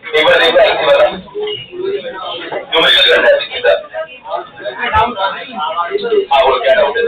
एक बार न्यूमेरिकल करना है कितना हाँ वो क्या डाउट है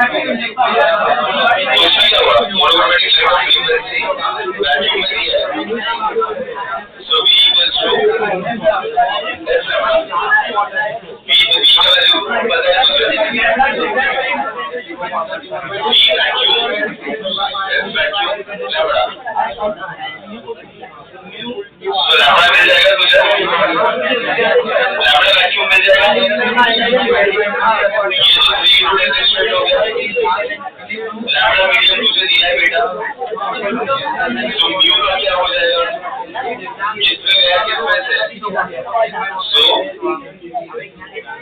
उसमें क्या हुआ मोनोक्रोमैटिक फ्रीक्वेंसी वैल्यू मेरी है सो V equals to S V का वैल्यू पता है मुझे V vacuum S vacuum lambda तो लैम्डा मिल जाएगा तुझे लैम्डा वैक्यूम मिल जाएगा ये तो 3 रेजिस्टेंट हो गया लैम्डा मीडियम तुझे दिया है बेटा तो म्यू का क्या हो जाएगा किसमें गया किसमें से सो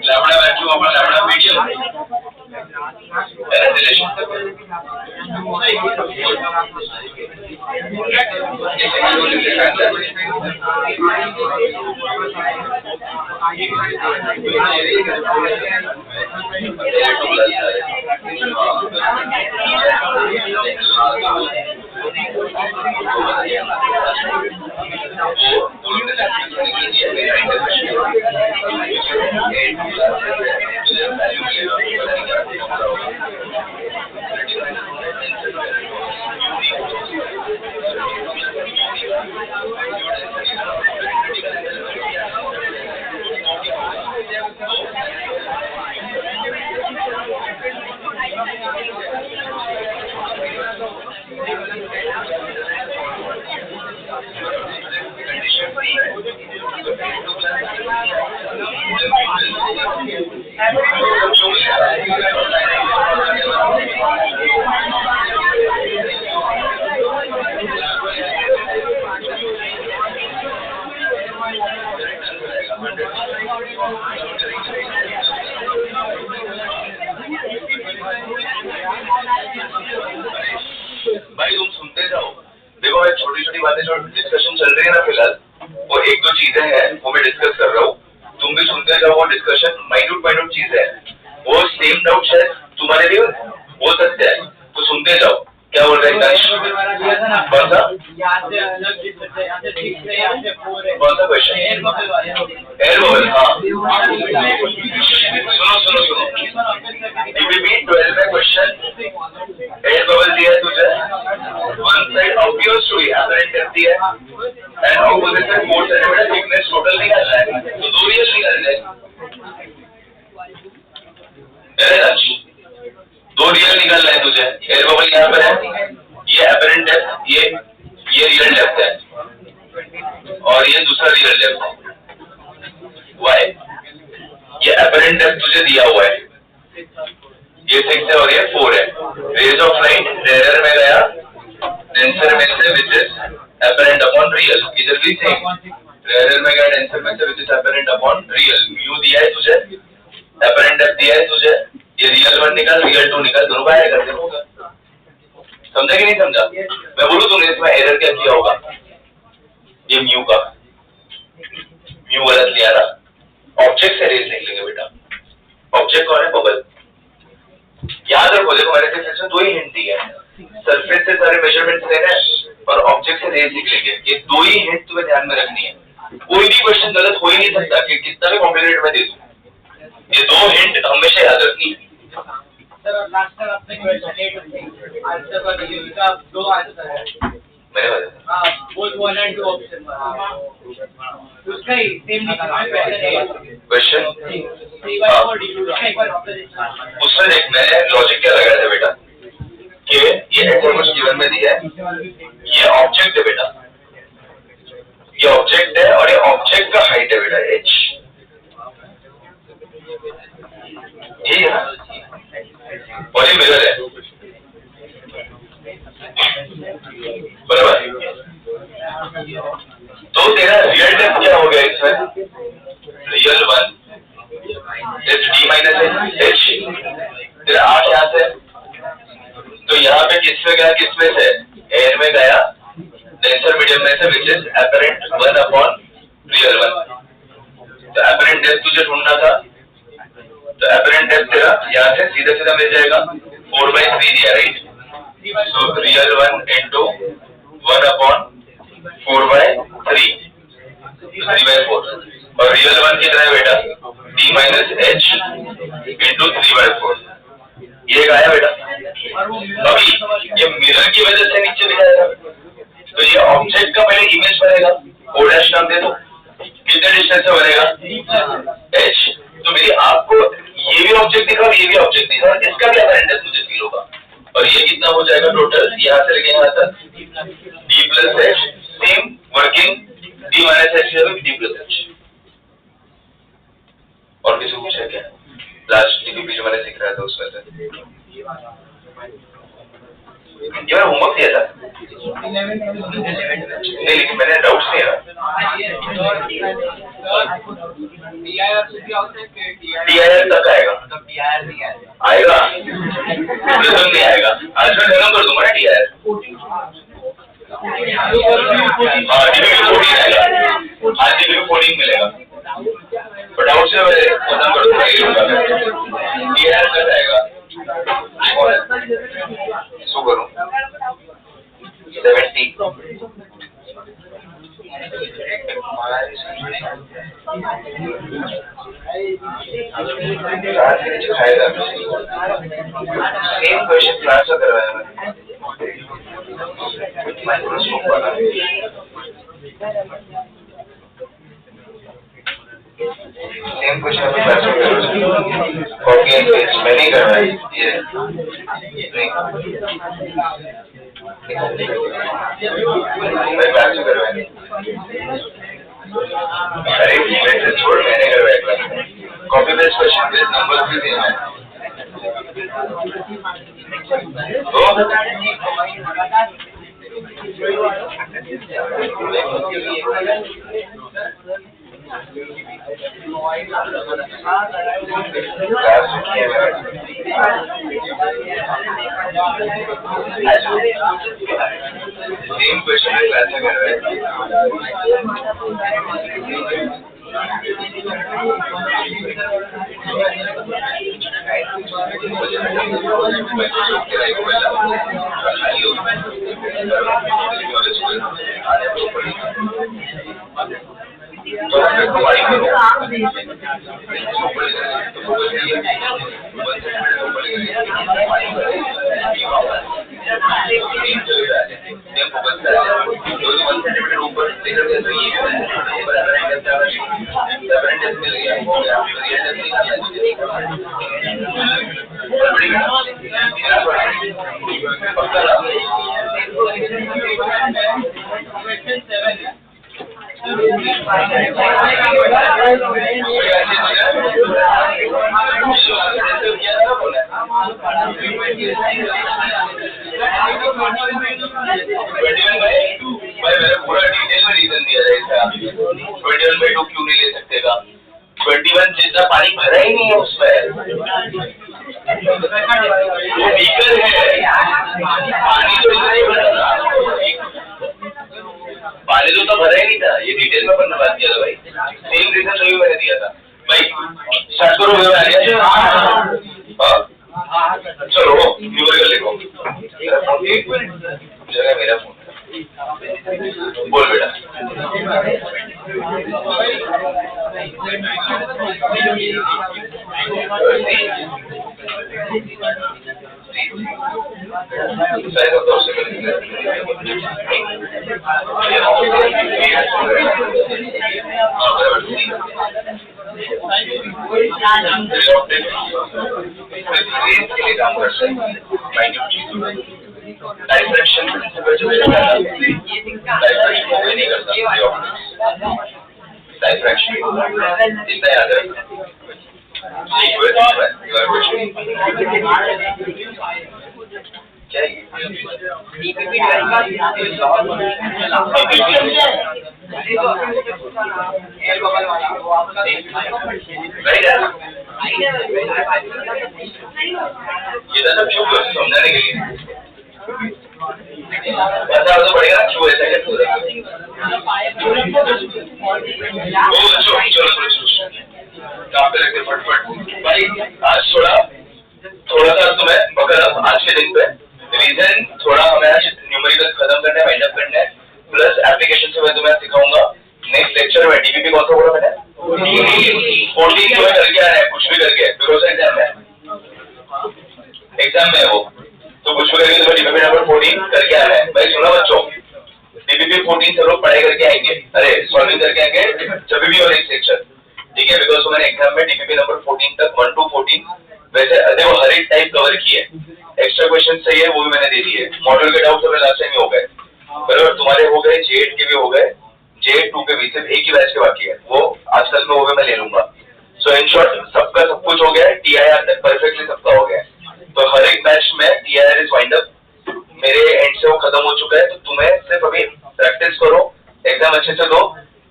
लैम्डा वैक्यूम अपना लैम्डा मीडियम है रिलेशन भाई तुम सुनते जाओ देखो मैं छोटी छोटी बातें जो डिस्कशन चल रही है ना फिलहाल वो एक दो चीजें हैं वो मैं डिस्कस कर रहा हूँ तुम भी सुनते जाओ वो डिस्कशन माइन्यूट चीजें हैं वो सेम डाउट शायद तुम्हारे लिए हो सकते हैं तो सुनते जाओ क्या बोल रहे हैं कौन सा क्वेश्चन एयर बबल हाँ सुनो DBB 12 में क्वेश्चन एयर बबल दिया है तुझे one side obvious to apparent करती है and opposite side 4 centimetre thickness total निकालना है तो दो रियल निकालना है दो रियल निकालना है तुझे एयर बबल यहाँ पर है ये एपरेंट डेप्थ ये रियल डेप्थ है और ये दूसरा रियल डेप्थ है वाई ये एपरेंट डेप्थ तुझे दिया हुआ है ये 6 है और ये 4 है रेज ऑफ लाइट रेयर में गया डेंसर में से which is apparent upon real इधर भी सेम रेयर में गया डेंसर में से which is apparent upon real mu दिया है तुझे एपरेंट डेप्थ दिया है तुझे ये रियल 1 निकाल रियल 2 निकाल दोनों का ऐड कर दे समझा कि नहीं समझा मैं बोलूं तुमने इसमें एरर क्या किया होगा ये म्यू का म्यू गलत लिया ना ऑब्जेक्ट से रेज निकलेंगे बेटा ऑब्जेक्ट कौन है बबल याद रखो देखो मैंने सिर्फ दो ही हिंट दिए हैं सरफेस से सारे मेजरमेंट्स लेना है और ऑब्जेक्ट से रेज निकलेंगे ये दो ही हिंट तुम्हें ध्यान में रखनी है कोई भी क्वेश्चन गलत हो ही नहीं सकता कि कितना भी कॉम्प्लिकेटेड में दे दूं ये दो हिंट हमेशा याद रखनी है सर लास्ट टाइम आपने क्वेश्चन 8 आंसर कर दिए उसका दो आंसर है मैंने बताया हां बोथ 1 एंड 2 ऑप्शन उसका ही सेम निकालना है क्वेश्चन उसमें देख मैंने लॉजिक क्या लगाया था बेटा कि ये ऐसा कुछ जीवन में दिया है ये ऑब्जेक्ट है बेटा ये ऑब्जेक्ट है और ये ऑब्जेक्ट का हाइट है बेटा h ये है ना और ये मिरर है बराबर तो तेरा रियल डेप्थ क्या हो गया इसमें real 1 is d minus h तेरा r यहाँ से तो यहाँ पे किसमें गया किसमें से एयर में गया डेंसर मीडियम में से which is apparent 1 upon real 1 तो एपरेंट डेप्थ तुझे ढूंढना था तो एपरेंट डेप्थ तेरा यहाँ से सीधा सीधा मिल जाएगा 4/3 दिया right so real 1 into 1 upon 4/3 3/4 और रियल 1 कितना है बेटा d minus h into 3/4 ये गाया बेटा, अभी ये मिरर की वजह से नीचे भी जाएगा, तो ये ऑब्जेक्ट का पहले इमेज बनेगा, ओ डैश नाम दे दो, कितने डिस्टेंस से बनेगा h, तो मेरी आपको ये भी ऑब्जेक्ट दिखा और ये भी ऑब्जेक्ट दिखा, इसका क्या एपेरेंट मुझे फील होगा, और ये कितना हो जाएगा टोटल, यहाँ से लेके यहाँ तक d plus h, same working d minus h d plus h। और किसी को पूछा क्या लास्ट डीपीपी जो मैंने सीख रहा था उसमें से, ये मैं होमवर्क दिया था नहीं, लेकिन मैंने डाउट्स नहीं है DIR तक आएगा, आएगा नहीं आएगा, आज मैं खत्म कर दूंगा ना DIR, हाँ DPP 14 आएगा, आज DPP 14 मिलेगा, पर डाउट से मैं खत्म कर दूंगा, DIR तक आएगा, सो करूं 70 सेम क्वेश्चन क्लास में करवाया मैंने, माइक्रोस्कोप वाला सेम क्वेश्चन में क्लास में करवाया, कॉपी एंड पेस्ट मैंने नहीं करवाया, ये मैं क्लास में करवाया, अरे इवेंट से छोड़ मैंने करवाया क्लास में, copy paste question paste number भी दिया है सेम क्वेश्चन में क्लास में करवाया, पूरा डिटेल में रीजन दिया जाएगा, 21/2 क्यों नहीं ले सकते का, 21 जितना पानी भरा ही नहीं है उसमें, वो बीकर है, पानी तो नहीं भरा था, पानी तो भरा ही नहीं था, ये डिटेल में अपन ने बात किया था भाई, सेम रीजन तो मैंने दिया था भाई, 700 रुपये चलो न्यूमेरिकल लिखो, जगह मेरा फोन बोल बेटा, काम कर सकते डाइफ्रैक्शन प्रिंसिपल जो है डाइफ्रैक्शन को नहीं कर सकते, डाइफ्रैक्शन इतना याद रखना, क्या ये सब क्यों समझाने के लिए बता तो पड़ेगा क्यों ऐसा कैसे हो रहा है, काम पे रखते फटफट भाई, आज थोड़ा सा तुम्हें मगर आज के दिन पे रीजन थोड़ा हमें आज न्यूमेरिकल खत्म करना है, वाइंड अप करना है, प्लस एप्लीकेशन से मैं तुम्हें सिखाऊंगा नेक्स्ट लेक्चर में डीपीपी कौन सा बोला मैंने 14 जो है करके आना है, कुछ भी करके बिकॉज एग्जाम है, एग्जाम में है वो, तो कुछ भी करके तुम्हें डीपीपी नंबर 14 करके आना है। भाई सुना बच्चों, डीपीपी 14 सब लोग पढ़ाई करके आएंगे, अरे सॉल्विंग करके आएंगे जब भी और एक सेक्शन, ठीक है, बिकॉज मैंने एग्जाम में डीपीपी नंबर 14 तक 1 to 14 वैसे अरे वो हर एक टाइप कवर की है, एक्स्ट्रा क्वेश्चन सही है वो भी मैंने दे दिए, मॉडल के डाउट तो मेरे लास्ट टाइम ही हो गए, बराबर, तुम्हारे हो गए, J8 के भी हो गए, J2 के भी सिर्फ एक ही बैच के बाकी है, वो आजकल में हो गए, मैं ले लूंगा। सो इन शॉर्ट सबका सब कुछ हो गया है, TIR तक परफेक्टली सबका हो गया है, तो हर एक बैच में TIR इज वाइंड अप, मेरे एंड से वो खत्म हो चुका है, तो तुम्हें सिर्फ अभी प्रैक्टिस करो, एग्जाम अच्छे से दो,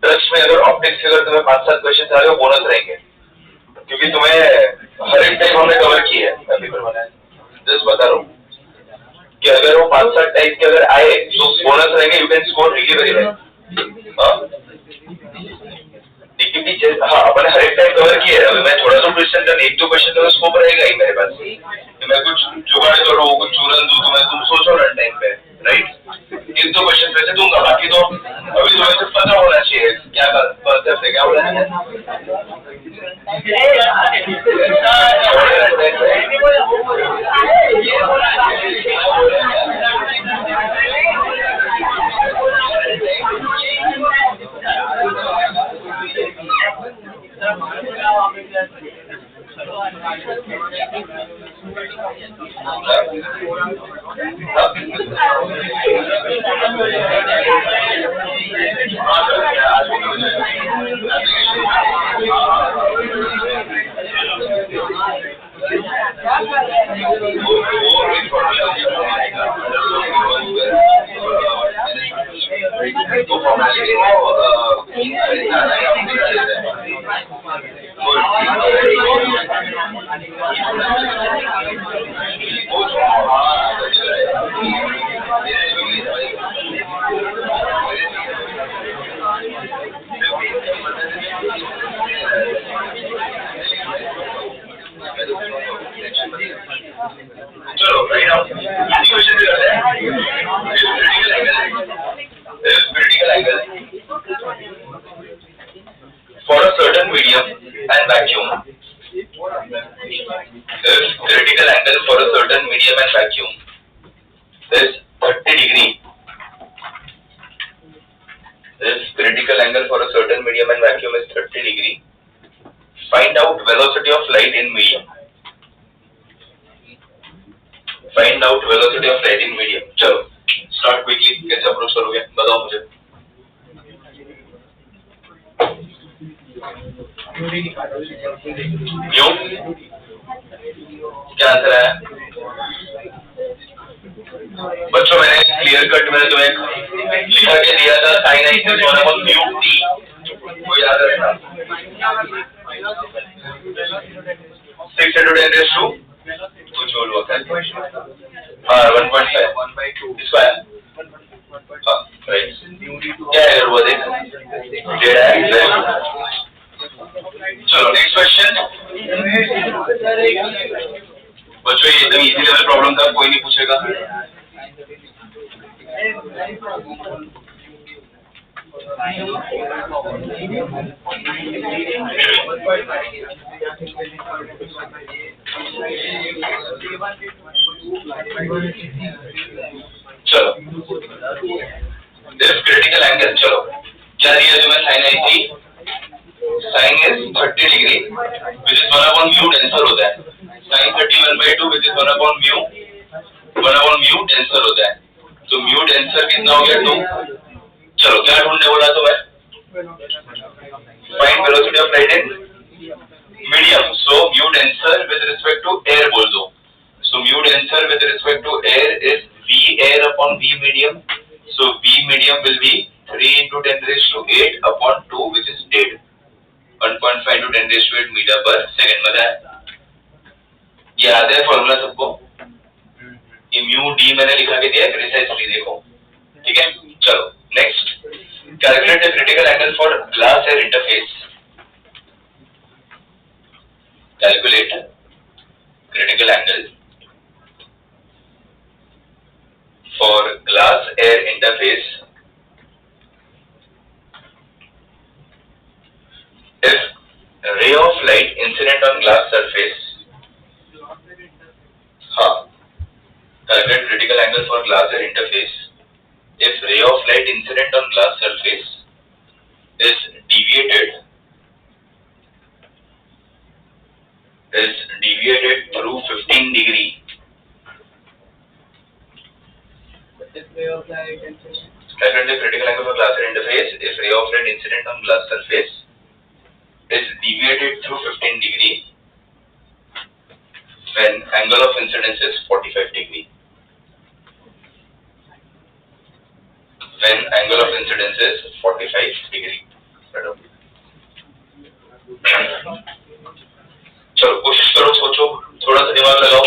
ट्रस्ट में अगर ऑप्टिक्स के अगर तुम्हें 5-7 क्वेश्चन आ रहे हो बोनस रहेंगे, क्योंकि तुम्हें हर एक टाइप हमने कवर की है, पेपर बनाया, जस्ट बता रहा हूँ कि अगर वो 5-7 टाइप के अगर आए तो बोनस रहेंगे, you can score really very well. हाँ अपने हर एक टाइप कवर किए है, अभी मैं थोड़ा सा क्वेश्चन का 1-2 क्वेश्चन का स्कोप रहेगा ही मेरे पास, मैं कुछ जुगाड़ करूँ, कुछ चूरन दूं, तुम्हें तुम सोचो रन टाइम पे, राइट, 1-2 क्वेश्चन वैसे दूंगा, बाकी तो अभी तुम्हें सिर्फ पता होना चाहिए क्या कॉन्सेप्ट है, क्या होना चलो राइट नाउ क्वेश्चन भी करते हैं, critical angle for a certain medium and vacuum, if critical angle for a certain medium and vacuum is 30 degree, if critical angle for a certain medium and vacuum is 30 degree, find out velocity of light in medium. Find out velocity of light in medium. चलो start quickly, कैसे approach करोगे बताओ मुझे। क्यों क्या answer है बच्चों? मैंने क्लियर कट मैंने तुम्हें लिखा के दिया था साइन आई से सोना को म्यू टी, वो याद रखना, 6 into 10 raised to कुछ और होता है, हाँ 1.5 स्क्वायर, हाँ राइट, क्या है वो देख डेढ़ है। चलो नेक्स्ट क्वेश्चन बच्चों, ये एकदम इजी लेवल प्रॉब्लम था, कोई नहीं पूछेगा। चलो दिस क्रिटिकल एंगल, चलो क्या दिया जो मैं साइन आई थी, sine is 30 degree which is 1/म्यू टेंसर होता है, साइन 30 1/2 विच इज 1/म्यू टेंसर होता है, तो म्यू टेंसर कितना हो गया 2। चलो क्या ढूंढने बोला तो मैं, find velocity of light in medium, so mu denser with respect to air बोल दो, so mu denser with respect to air is v air upon v medium, so v medium will be 3 into 10 raised to 8 upon 2 which is dead, 1.5 into 10 raised to 8 meter per second। मजा है, याद है formula सबको, ये mu D मैंने लिखा के दिया है प्रिसाइजली, देखो ठीक है। चलो next, calculate the critical angle for glass air interface, calculate critical angle for glass air interface if ray of light incident on glass surface, हाँ Calculate critical angle for glass air interface if ray of light incident on glass surface is deviated through 15 degree. Calculate the critical angle for glass air interface if ray of light incident on glass surface is deviated through 15 degree when angle of incidence is 45 degree. When angle of incidence is 45 degree. चलो कोशिश करो, सोचो, थोड़ा सा दिमाग लगाओ,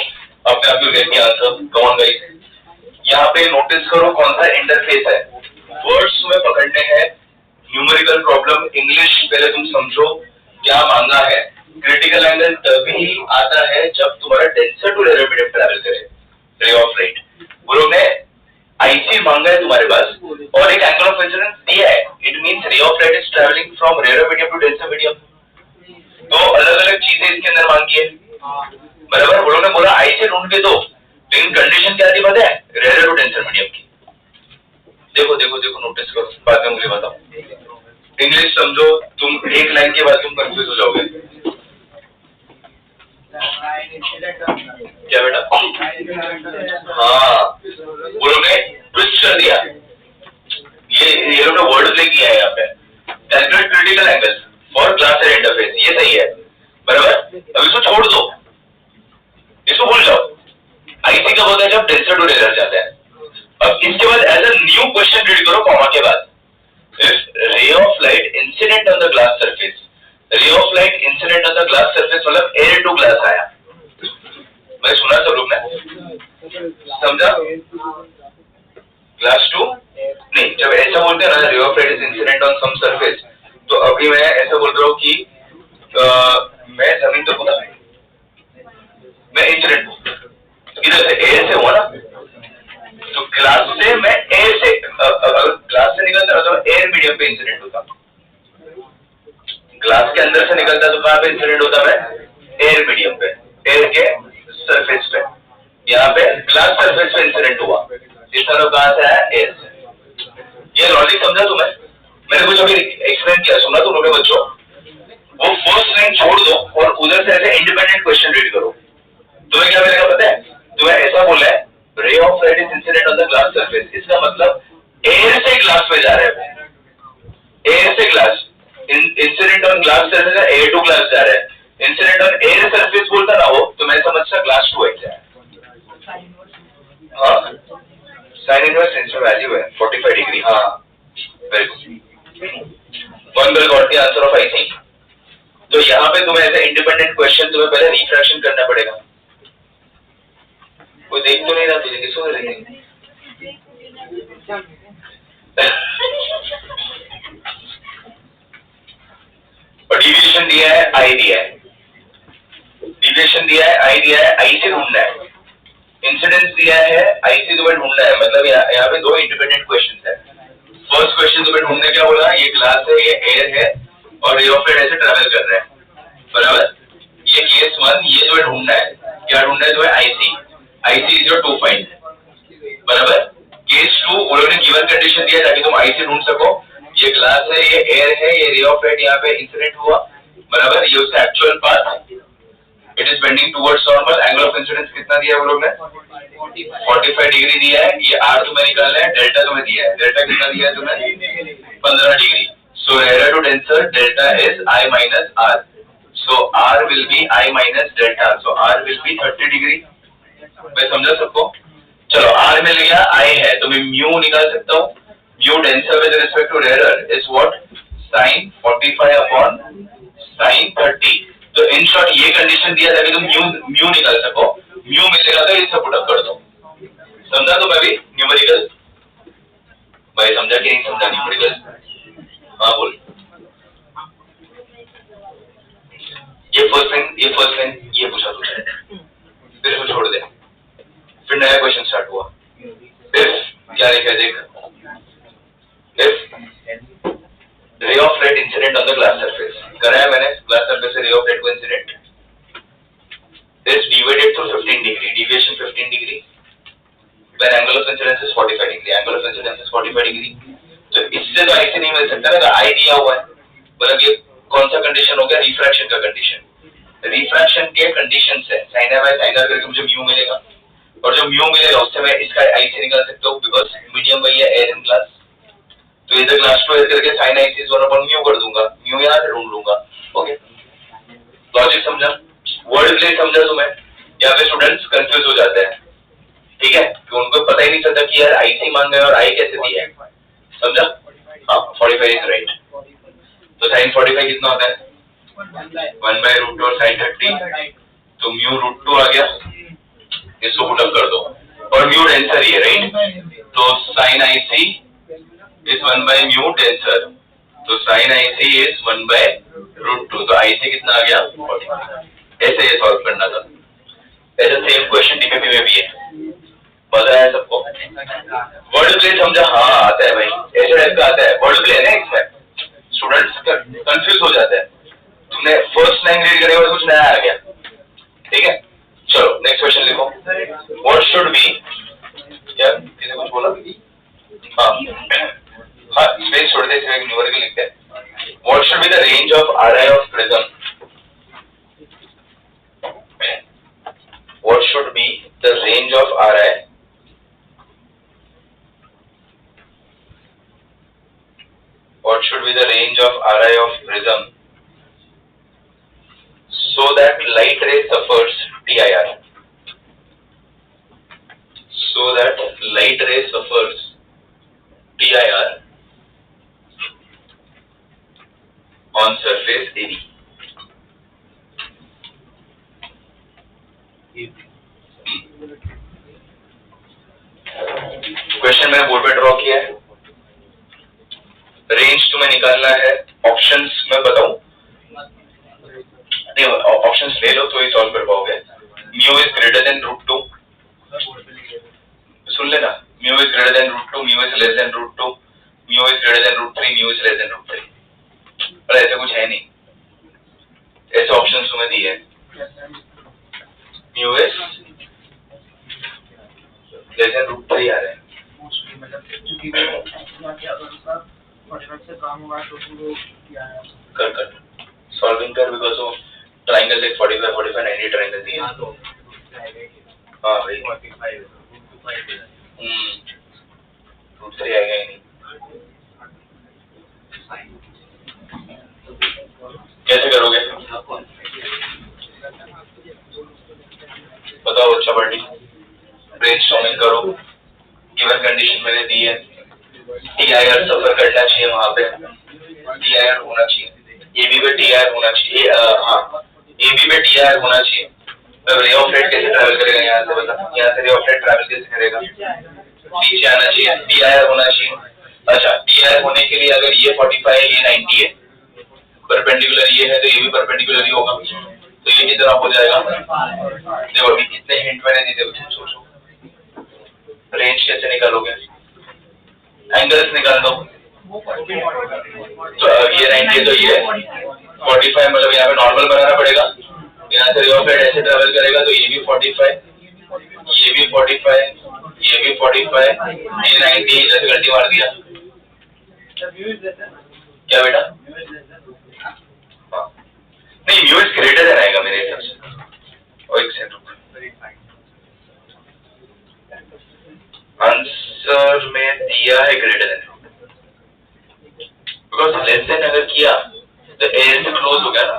अपने आप you get the answer. Come on guys. यहाँ पे नोटिस करो कौन सा इंटरफेस है. वर्ड्स में पकड़ने हैं. न्यूमेरिकल प्रॉब्लम इंग्लिश पहले तुम समझो क्या मांगा है. क्रिटिकल एंगल तभी आता है जब तुम्हारा denser to rare medium travel करे रे ऑफ लाइट. गुरु ने आईसी मांगा है तुम्हारे पास और एक एंगल ऑफ इंसिडेंस दिया है. It means ray of light is travelling from rare medium to denser medium. तो अलग अलग चीजें इसके अंदर मांगी है. बराबर. वो लोग ने बोला आईसी ढूंढ के दो, लेकिन कंडीशन क्या थी पता है? रेयर टू डेंसर मीडियम की. देखो देखो देखो, नोटिस करो, बाद में मुझे बताओ. इंग्लिश समझो, तुम एक लाइन के बाद तुम कंफ्यूज हो जाओगे. क्या बेटा? हाँ, वो लोग ने ट्विस्ट कर दिया. ये लोग ने वर्ड प्ले किया है यहाँ पे. Calculate critical angle for glass air interface, ये सही है. बराबर. अब इसको छोड़ दो, इसको भूल जाओ. आईसी कब होता है? जब डेंसर टू रेयर जाता है. अब इसके बाद as a new question read करो कॉमा के बाद. If ray of light incident on the glass surface, ray of light incident on the glass surface मतलब एयर टू ग्लास आया. मैं सुना सब लोग ने समझा? ग्लास टू नहीं, जब ऐसा बोलते हैं ना ray of light is incident on some surface, तो अभी मैं ऐसा बोल रहा हूँ कि मैं जमीन तो बोला, मैं इंसिडेंट हूँ इधर से, एयर से हुआ ना. तो ग्लास से मैं एयर से, अगर ग्लास से निकलता तो एयर मीडियम पे इंसिडेंट होता. ग्लास के अंदर से निकलता तो कहाँ पे इंसिडेंट होता? मैं एयर मीडियम पे, एयर के सरफेस पे. यहाँ पे ग्लास सरफेस पे इंसिडेंट हुआ. इस तरह कहाँ से आया? एयर से. ये लॉजिक समझा तुम्हें? मैंने कुछ अभी एक्सप्लेन किया, सुना तुम लोग बच्चों? वो फर्स्ट लाइन छोड़ दो और उधर से ऐसे इंडिपेंडेंट क्वेश्चन रीड करो. तुम्हें क्या मिलेगा पता है? तुम्हें ऐसा बोला है रे of light is incident on the glass surface, इसका मतलब एयर से ग्लास में जा रहा है. एयर से glass, incident on glass surface है, एयर टू ग्लास जा रहा है. इंसिडेंट ऑन एयर सरफेस बोलता ना हो तो मैं समझता ग्लास टू एक्स है. हाँ, साइन इनवर्स इसमें वैल्यू है 45 डिग्री. हाँ, very good. One will got the answer of IC. तो यहाँ पे तुम्हें ऐसे इंडिपेंडेंट क्वेश्चन तुम्हें पहले रिफ्रैक्शन करना पड़ेगा. कोई देख तो नहीं रहा तुझे, किसको देखेंगे? और डिविएशन दिया है, आई दिया है. डिविएशन दिया है, आई दिया है, आई से ढूंढना है. इंसिडेंस दिया है, आई से तुम्हें ढूंढना है. मतलब यहाँ पे दो इंडिपेंडेंट क्वेश्चन है. फर्स्ट क्वेश्चन तुम्हें ढूंढने क्या बोला? ये ग्लास है, ये एयर है और रे ऑफ लाइट ऐसे ट्रैवल कर रहा है. बराबर. ये केस 1, ये तुम्हें ढूंढना है. क्या ढूंढना है तुम्हें? IC. IC is your to find. बराबर. केस 2 उन्होंने गिवन कंडीशन दिया ताकि तुम आईसी ढूंढ सको. ये ग्लास है, ये एयर है, ये रे ऑफ लाइट यहाँ पे इंसिडेंट हुआ. बराबर. ये उसका actual path, it is bending towards normal. Angle of incidence कितना दिया है वो लोग ने? 45 डिग्री दिया है. ये आर तुम्हें निकालना है, डेल्टा तुम्हें दिया है. डेल्टा कितना दिया है तुम्हें? 15 degree. So air to denser delta is I minus R. So R will be I minus delta. So R will be 30 degree. मैं समझा सबको? चलो, आर मिल गया, आई है तो मैं म्यू निकाल सकता हूँ. Mu denser with respect to rare is what? sin 45 upon sin 30. तो इन शॉर्ट ये कंडीशन दिया ताकि तुम म्यू निकाल सको. म्यू मिलेगा तो इससे पुट अप कर दो. समझा तुम अभी न्यूमेरिकल? भाई समझा कि नहीं समझा न्यूमेरिकल? हाँ बोल. ये फर्स्ट लाइन ये पूछा तुझे, फिर इसको छोड़ दे. फिर नया क्वेश्चन स्टार्ट हुआ. इफ क्या लिखा देख. If ray of light incident on the glass surface, कराया मैंने. ग्लास सरफेस से रे ऑफ लाइट को incident is divided through 15 degree. Deviation 15 degree when angle of incidence is 45 degree, angle of incidence is 45 degree, तो इससे तो IC नहीं मिल सकता ना, I दिया हुआ है, मतलब ये कौन सा कंडीशन हो गया, रिफ्रैक्शन का कंडीशन, रिफ्रैक्शन के कंडीशन से sin A by sin R करके मुझे म्यू मिलेगा, और जो म्यू मिलेगा उससे मैं इसका IC निकाल सकता हूँ, बिकॉज मीडियम वही है एयर इन ग्लास, तो इधर ग्लास टू एयर करके sin IC is 1 म्यू कर दूंगा, म्यू यहाँ से ढूंढ लूंगा, ओके, लॉजिक समझा, वर्ड प्ले समझा तुम्हें, यहाँ पे स्टूडेंट्स कंफ्यूज हो जाते हैं, ठीक है, कि उनको पता ही नहीं चलता कि यार IC मांग गए और I कैसे दिया है, समझा, हाँ 45 इज राइट, तो sin 45 कितना होता है 1/√2 और sin 30, तो म्यू √2 आ गया, इसको पुट अप कर दो, और म्यू डेंसर ही है राइट, तो sin IC is 1/μ डेंसर, तो sin IC is 1/√2, तो IC कितना आ गया 45, ऐसे ये सॉल्व करना था, ऐसा सेम क्वेश्चन डीपीपी में भी है, पता है सबको, वर्ड प्ले समझा, हाँ आता है भाई, ऐसे टाइप का आता है, वर्ड प्ले है ना इसमें, स्टूडेंट्स कंफ्यूज हो जाते हैं, तुमने फर्स्ट लाइन रीड करने के बाद कुछ नया आ गया, ठीक है, चलो नेक्स्ट क्वेश्चन लिखो, व्हाट शुड बी, क्या किसी कुछ बोला, हाँ स्पेस छोड़ दे, इसमें एक न्यूमेरिकल लिखते हैं, what should be the range of RI of prism, what should be the range of RI what should be the range of RI of prism so that light ray suffers TIR, so that light ray suffers TIR on surface AB. Question मैंने board पे draw किया है, range तुम्हें निकालना है, options मैं बताऊं, नहीं ऑप्शंस ले लो तो ही सॉल्व कर पाओगे, म्यू इज ग्रेटर देन √2, सुन लेना, mu is greater than √2, mu is less than √2, mu is greater than √3, mu is less than √3, पर ऐसा कुछ है नहीं, ऐसे ऑप्शंस तुम्हें दिए हैं, म्यू इज लेस देन √3 आ रहे हैं, कर सॉल्विंग कर, बिकॉज वो ट्रायंगल देख 45 45 90 ट्रायंगल दिए, हाँ भाई √3 आएगा ही नहीं, कैसे करोगे बताओ, अच्छा पार्टी ब्रेनस्टॉर्मिंग करो, गिवन कंडीशन मैंने दी है, TIR सफर करना चाहिए वहां पे, TIR होना चाहिए, AB पे TIR होना चाहिए, हाँ AB पे TIR होना चाहिए, तब रे ऑफ लाइट कैसे ट्रैवल करेगा यहाँ से, बता, यहाँ से रे ऑफ लाइट ट्रैवल कैसे करेगा, नीचे आना चाहिए, TIR होना चाहिए, अच्छा TIR होने के लिए अगर ये 45 है ये 90 है, परपेंडिकुलर ये है तो ये भी परपेंडिकुलर ही होगा, तो ये कितना हो जाएगा, देखो अभी कितने हिंट मैंने दिए थे, सोचो रेंज कैसे निकालोगे, एंगल्स निकाल दो, तो ये 90 तो ये 45, मतलब यहाँ पे नॉर्मल बनाना पड़ेगा, यहाँ से रे ऑफ लाइट ऐसे ट्रैवल करेगा तो ये भी 45, ये भी 45, ये भी 45, ये 90, जैसे गलती मार दिया, क्या बेटा, नहीं म्यू इज ग्रेटर देन आएगा मेरे हिसाब से, और एक सेकंड आंसर में दिया है greater than, because less than अगर किया तो एयर से क्लोज हो गया ना,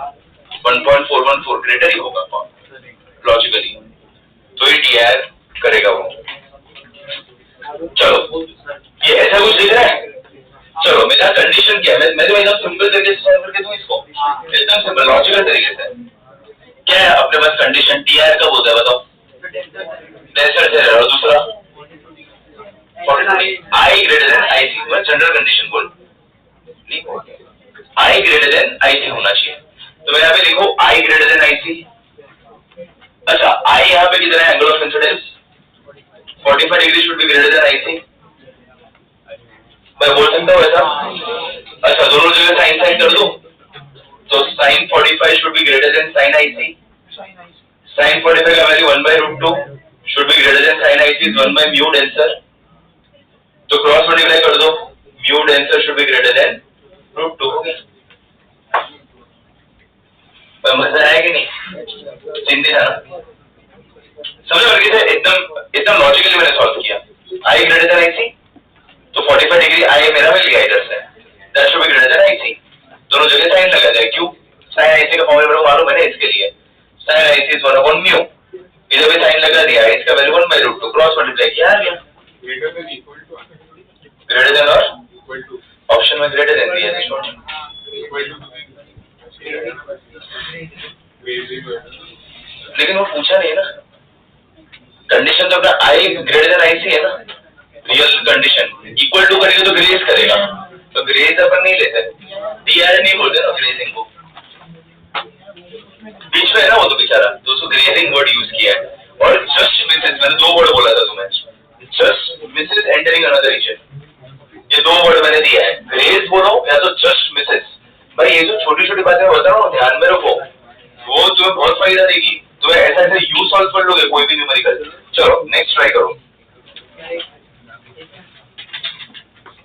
1.414 ग्रेटर ही होगा लॉजिकली, तो ये TIR करेगा वो, चलो ये ऐसा कुछ दिख रहा है, चलो मेरा कंडीशन क्या है, मैं तो एकदम सिंपल तरीके से सॉल्व करके दूं इसको, एकदम सिंपल लॉजिकल तरीके से, क्या है अपने पास कंडीशन, TIR कब होता है बताओ, डेंसर से, और दूसरा I greater than IC, मैं जनरल कंडीशन बोल, I greater than IC होना चाहिए, तो मैं यहाँ पे लिखो I greater than IC, अच्छा I यहाँ पे कितना है, angle of incidence 45 degree should be greater than IC, मैं बोल सकता हूँ ऐसा, अच्छा दोनों जगह साइन साइन कर दो, तो sin 45 should be greater than sin IC, sin 45 का value 1/√2 should be greater than sine I C is 1 by mu denser, तो क्रॉस मल्टीप्लाई कर दो, mu denser should be greater than √2 हो गया। पर मजा आया कि नहीं? चिंतित है ना? समझ में गया? एकदम लॉजिकली मैंने सॉल्व किया। आई ग्रेटर देन आई सी, तो 45 डिग्री आई मेरा मिल गया इधर से, that should be greater than I c, दोनों जगह साइन लगा जाए। क्यों? साइन आई सी का फॉर्मूला मालूम है ना इसके लिए, sine I C is 1 upon mu, इधर भी साइन लगा दिया, इसका वैल्यू 1 बाय √2, क्रॉस मल्टीप्लाई किया आ गया। ग्रेटर देन और ऑप्शन में ग्रेटर देन दिया है, लेकिन वो पूछा नहीं ना, कंडीशन तो अपना आई ग्रेटर देन आई सी है ना, रियल कंडीशन। इक्वल टू करेगा तो ग्रेस करेगा, तो ग्रेस अपन नहीं लेते, टीआर नहीं बोलते ना ग्रेसिंग को, बीच में है ना वो तो बेचारा, तो उसको ग्रेसिंग वर्ड यूज किया है। और जस्ट मिसेस, मैंने 2 वर्ड बोला था तुम्हें, just misses entering another region, ये 2 वर्ड मैंने दिया है, ग्रेस बोलो या तो जस्ट मिसेस। भाई ये जो छोटी छोटी बातें होता है ध्यान में रखो, वो तुम्हें बहुत फायदा देगी। तुम्हें ऐसा यू सॉल्व कर लोगे कोई भी न्यूमेरिकल। चलो नेक्स्ट ट्राई करो,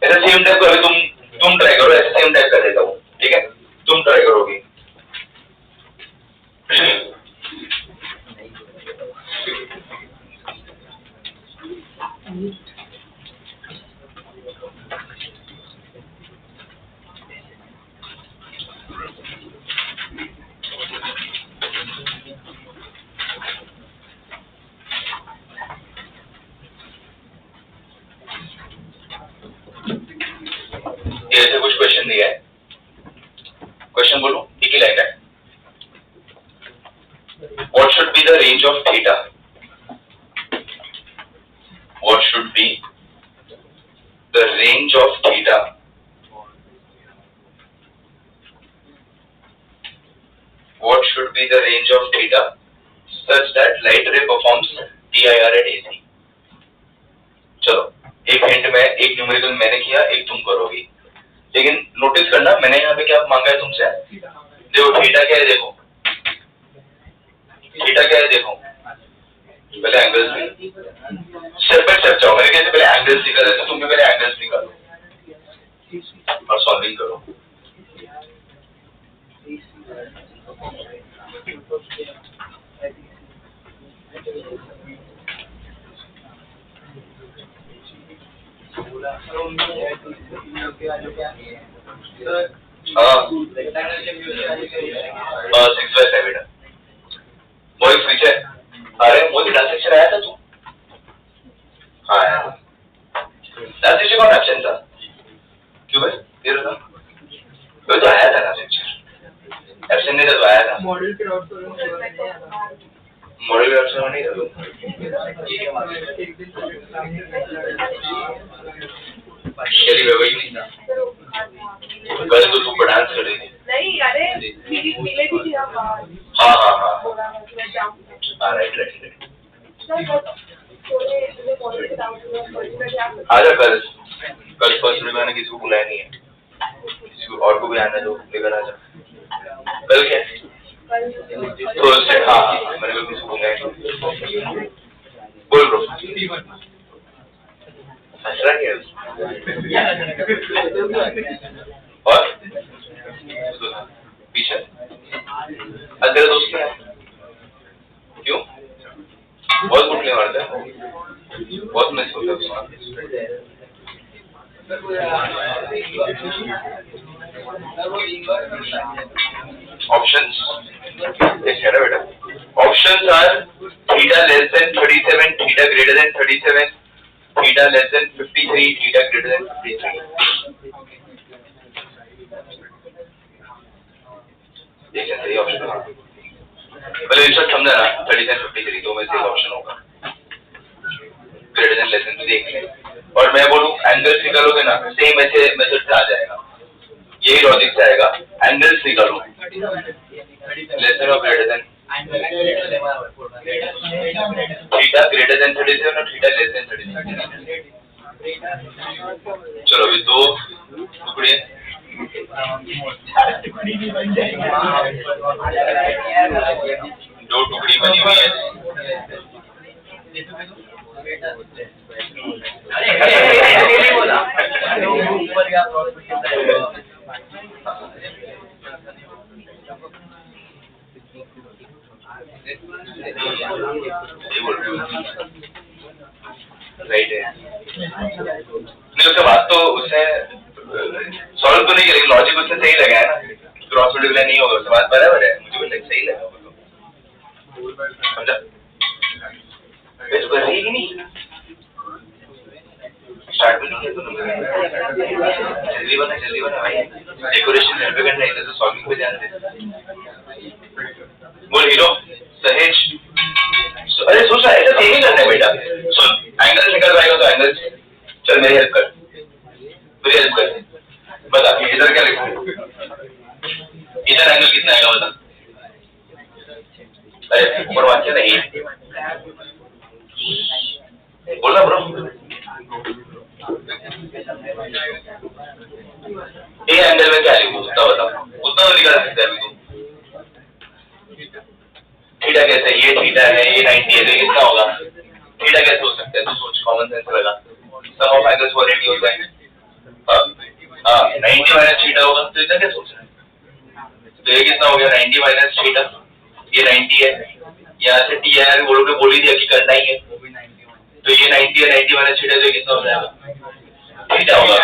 ऐसा सेम टाइप करो, तुम ट्राई करो, ऐसे सेम टाइप कर देता हूँ, ठीक है? तुम ट्राई करोगे। ऐसे कुछ क्वेश्चन दिया है, क्वेश्चन बोलो, एक ही लाइन है। What should be the range of theta? What should be the range of theta? What should be the range of theta such that light ray performs TIR at AC? चलो एक hint में, एक numerical मैंने किया, एक तुम करोगी, लेकिन नोटिस करना मैंने यहाँ पे क्या मांगा है तुमसे। देखो थीटा क्या है, देखो थीटा क्या है, देखो पहले एंगल्स स्टेप बाय स्टेप जाओ, मैंने कैसे पहले एंगल्स निकाले तो तुम भी पहले एंगल्स निकालो और सॉल्विंग करो। हाँ 6/7 बेटा, बॉयज पीछे। अरे मोदी डांस सेक्शन आया था तू? हाँ डांस सेक्शन कौन एब्सेंट था? क्यों भाई तेरा था? वो तो आया था डांस सेक्शन, एब्सेंट नहीं था तो आया था। मॉडल के आउट नहीं था तू? चली वही नहीं था कल तो तू डांस कर रही थी। नहीं अरे मिले भी थी हम। हाँ राइट आजा कल फर्स्ट डे मैंने किसी को बुलाया नहीं है, किसी को और को भी आने दो, लेकर आजा। कल क्या थर्सडे? हाँ मैंने कल किसी को बुलाया नहीं। बोल ब्रो हंसरा क्या और पीछे तेरा दोस्त क्या है? क्यों बहुत गुटले मारता है, बहुत मिस होता है उसका। ऑप्शंस है ना बेटा, options are theta less than 37, theta greater than 37, theta less than 53, theta greater than 53। देखिए सही ऑप्शन है, पहले इसको समझा ना, 37 53 दो में से एक ऑप्शन होगा, ग्रेटर देन लेस देन देख लें। और मैं बोलूं एंगल्स निकालोगे ना, सेम ऐसे मेथड से आ जाएगा, यही लॉजिक से आएगा। एंगल्स निकालो लेस देन और greater than, theta greater than 37 और थीटा लेस देन 37। चलो अभी दो टुकड़े बनी हुई है, नहीं बोला ऊपर या राइट है नहीं, उसके बाद तो उसने सॉल्व तो नहीं किया, लेकिन लॉजिक उसने सही लगाया ना, क्रॉस मल्टीप्लाई नहीं होगा, उसके बाद बराबर है, मुझे भी सही लगा वो तो, समझा? कर रही नहीं, स्टार्ट भी नहीं किया तूने, जल्दी बना भाई, डेकोरेशन घर पे करना है तो सॉल्विंग पे ध्यान दे। बोल हीरो सहेज, अरे सोच रहा है ऐसा नहीं करना है बेटा, सुन एंगल निकल पाएगा तो एंगल, चल मेरी हेल्प कर, बता इधर क्या लिखूं, इधर एंगल कितना आएगा बता, अरे ऊपर वाक्य नहीं बोलना ब्रो, ये एंगल में क्या लिखूं उतना बताओ, उतना तो निकाल सकते हैं अभी तुम, थीटा कैसे, ये थीटा है, ये 90 है, तो कितना होगा, थीटा कैसे हो सकता है, तो सोच, कॉमन सेंस लगा, सम ऑफ एंगल्स 180 होता है, हाँ 90 माइनस थीटा होगा, तो इतना क्या सोच रहा है, तो ये कितना हो गया 90 माइनस थीटा, ये 90 है, यहाँ से टी आर बोल ही दिया कि करना ही है, तो ये 90 है, 90 माइनस थीटा, तो ये कितना हो जाएगा, थीटा होगा,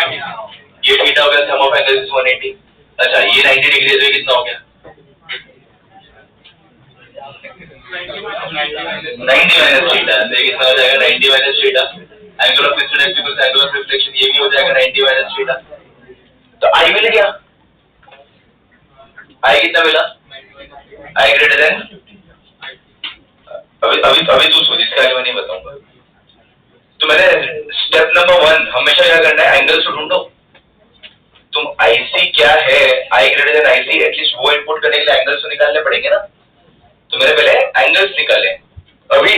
ये थीटा हो गया, सम ऑफ एंगल्स 180, अच्छा ये 90 डिग्री है, तो ये कितना हो गया 90 माइनस थीटा, तो ये कितना हो जाएगा 90 minus theta, angle of incidence equals angle of reflection, ये भी हो जाएगा 90 माइनस थीटा, तो आई मिल गया, आई कितना मिला, आई ग्रेटर देन, अभी तू सोच, इसके आगे मैं नहीं बताऊंगा, तो मैंने स्टेप नंबर 1 हमेशा क्या करना है, एंगल्स को ढूंढो, तुम आईसी क्या है, आई ग्रेटर देन आईसी, एटलीस्ट वो इनपुट करने के लिए एंगल्स तो निकालने पड़ेंगे ना, तो मेरे पहले एंगल्स निकाले, अभी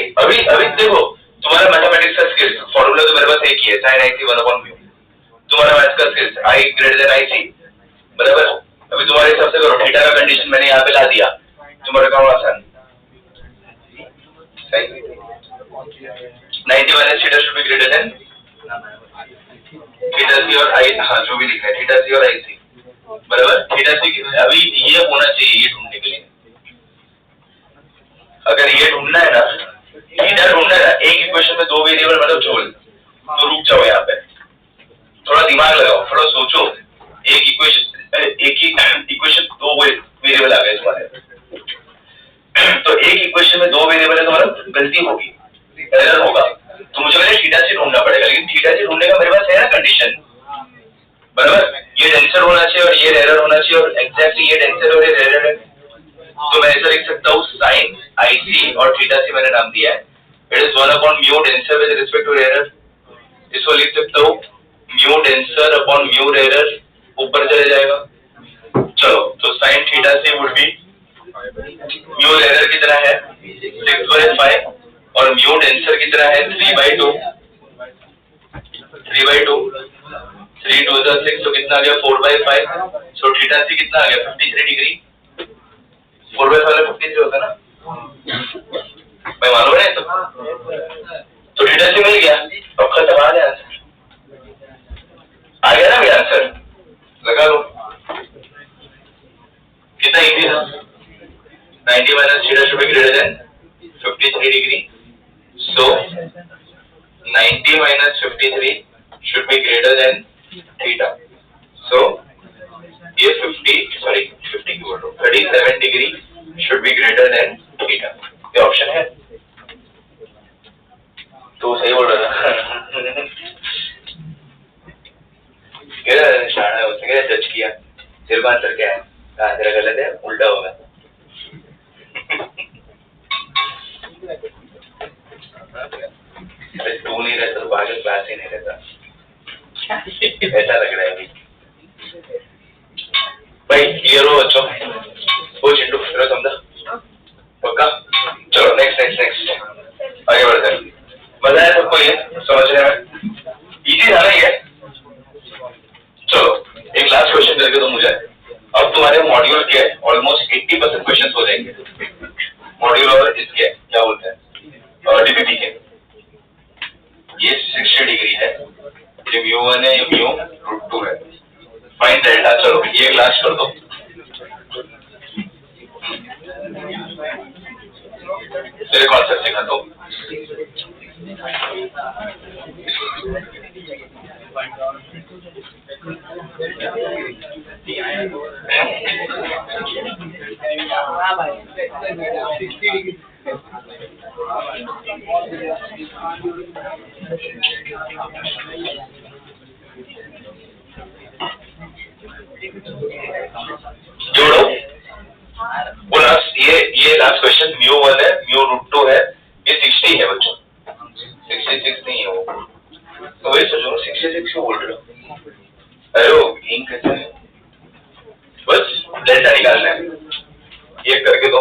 देखो तुम्हारा मैथमेटिक्स का स्किल्स फॉर्मूला तो मेरे पास एक ही है, sin IC 1/μ, तुम्हारा मैथ्स का skills I greater than IC बराबर, अभी तुम्हारे हिसाब से करो, थीटा का कंडीशन मैंने यहाँ पे ला दिया, तुम्हारा काम आसान, 90 minus theta should be greater than theta c और आई, हाँ जो भी लिखा है थीटा सी और IC बराबर, थीटा सी अभी ये होना चाहिए, ये ढूंढने के लिए, अगर ये ढूंढना है ना, थीटा ढूंढना है ना, एक इक्वेशन में दो वेरिएबल मतलब झोल, तो रुक जाओ यहाँ पे, थोड़ा दिमाग लगाओ, थोड़ा सोचो, एक ही इक्वेशन दो वेरिएबल आ गए तुम्हारे, तो एक इक्वेशन में दो वेरिएबल है तो मतलब गलती होगी, एरर होगा, तो मुझे पहले थीटा सी ढूंढना पड़ेगा, लेकिन थीटा सी ढूंढने का मेरे पास है ना कंडीशन बराबर, ये डेंसर होना चाहिए और ये एरर होना चाहिए, और एग्जैक्टली ये डेंसर और ये एरर है, तो मैं ऐसा लिख सकता हूँ sin IC और थीटा सी मैंने नाम दिया है, it is 1/μ denser with respect to rarer, इसको लिख सकता हूँ mu denser upon mu rarer, ऊपर चले जाएगा, चलो तो sin theta c would be, mu rarer कितना है 6/5 और म्यू डेंसर कितना है 3/2, 3 2 6, तो कितना आ गया 4/5, सो थीटा सी कितना आ गया 53 डिग्री, 4/5 वाला 53 होता ना, मैं मालूम है तो थीटा सी मिल गया, अब खत्म, आ गया ना मेरा आंसर, लगा लो कितना इजी था, 90 minus theta should be greater than 53 degree, so 90 minus 53 should be greater than theta, so ये 37 degree should be greater than theta, ये ऑप्शन है, तो सही बोल रहा था, शाना है उसने क्या जज किया, तेरे का आंसर क्या है, तेरा गलत है, उल्टा होगा, तू नहीं रहता तो बाकी क्लास ही नहीं रहता, ऐसा लग रहा है अभी भाई, क्लियर हो बच्चों, वो चिंटू फिर समझा पक्का, चलो नेक्स्ट आगे बढ़ते हैं, मजा आया सबको ये समझने में, इजी था ना ये, चलो एक लास्ट क्वेश्चन करके दो मुझे, अब तुम्हारे मॉड्यूल के ऑलमोस्ट 80% क्वेश्चन हो जाएंगे, मॉड्यूल और इसके क्या बोलते हैं और डीपीपी के, फिर एक कॉन्सेप्ट सिखाता हूँ। जोड़ो वो लास्ट, ये लास्ट क्वेश्चन μ1 है, μ√2 है, ये 60 है बच्चों, 66 नहीं है वो। तो वही सोचो 66 क्यों बोल रहे हो? अरे वो इंक कैसे है? बस डेल्टा निकालना है, ये करके दो।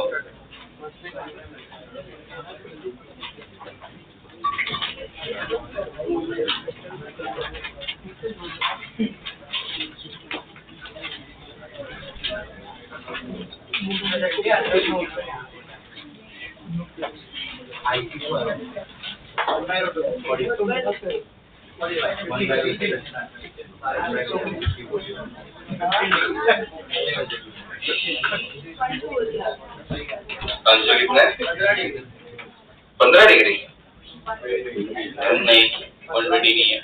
आंसर कितना है? 15 डिग्री नहीं, 120 नहीं है,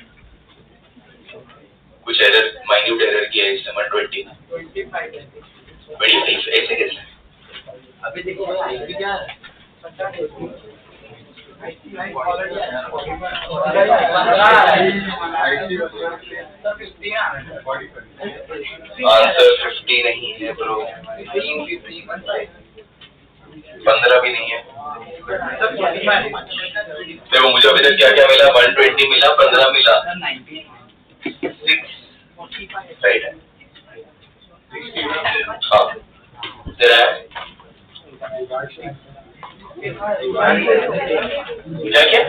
कुछ एरर, माइन्यूट एरर किया है इसने। 120 25 ऐसे कैसे? अभी देखो क्या है? आंसर 50 नहीं है ब्रो, 15 भी नहीं है। देखो मुझे अभी तक क्या क्या मिला? 120 मिला, 15 मिला, 6 राइट है। हाँ तेरा है क्या क्या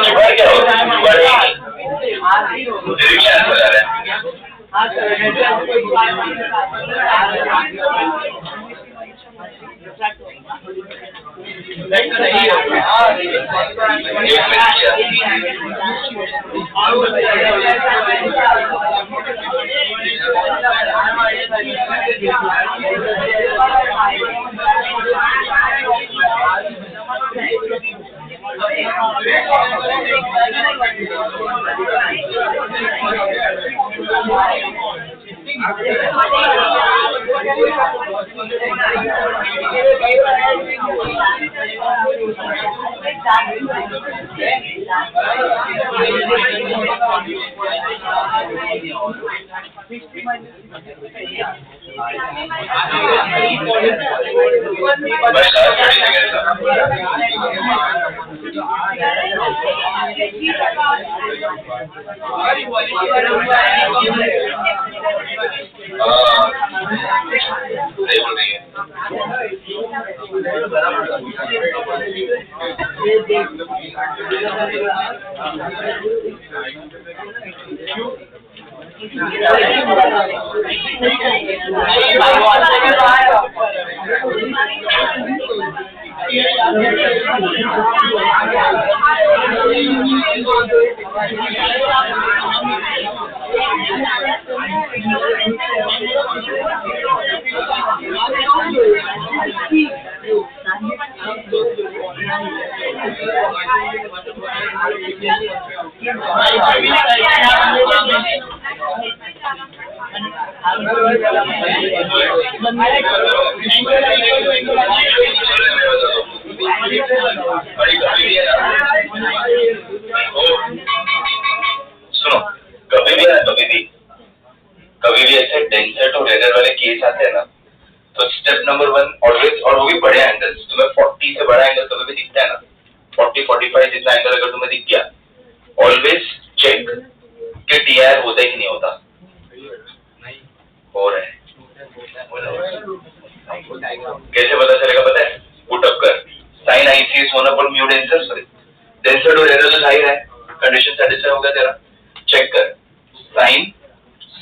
जुगाड़ क्या होगा? जुगाड़ है आंसर आ रहा है। सुनो कभी भी ऐसे डेंसर टू रेजर वाले केस आते हैं ना, तो स्टेप नंबर 1 ऑलवेज, और वो भी बड़े एंगल्स, तुम्हें 40 से बड़ा एंगल कभी भी दिखता है ना, 40-45 जितना एंगल अगर तुम्हें दिख गया, ऑलवेज चेक कि टीआर होता ही नहीं होता। हो रहा है कैसे पता चलेगा? पता है, पुट अप कर sine IC is 1 upon mu denser, sorry denser to रेजर तो जाहिर है, कंडीशन सेटिस्फाई हो गया तेरा। चेक कर sine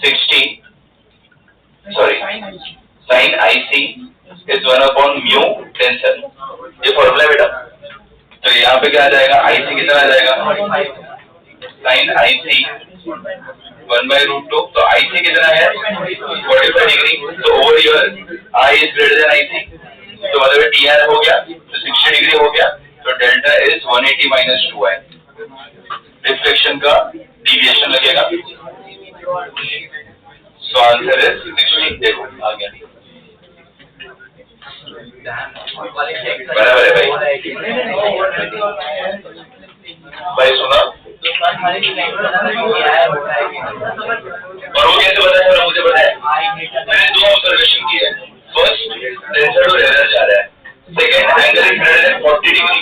60 sorry sine IC is 1 upon mu denser, ये फॉर्मूला है बेटा। तो यहाँ पे क्या आ जाएगा? आईसी कितना आ जाएगा? साइन आईसी 1/√2, तो आईसी कितना है? 45 डिग्री। तो over here I is greater than IC, तो मतलब टीआर हो गया इज 180 minus 2i. रिफ्लेक्शन का डिविएशन लगेगा, सो आंसर इज 60. देखो आ गया, बराबर है भाई. भाई सुना, और वो कैसे पता चला? मुझे पता है, मैंने दो ऑब्जर्वेशन किए हैं. फर्स्ट, टेंसर टू एरर जा रहा है. Second, angle is 140 degree.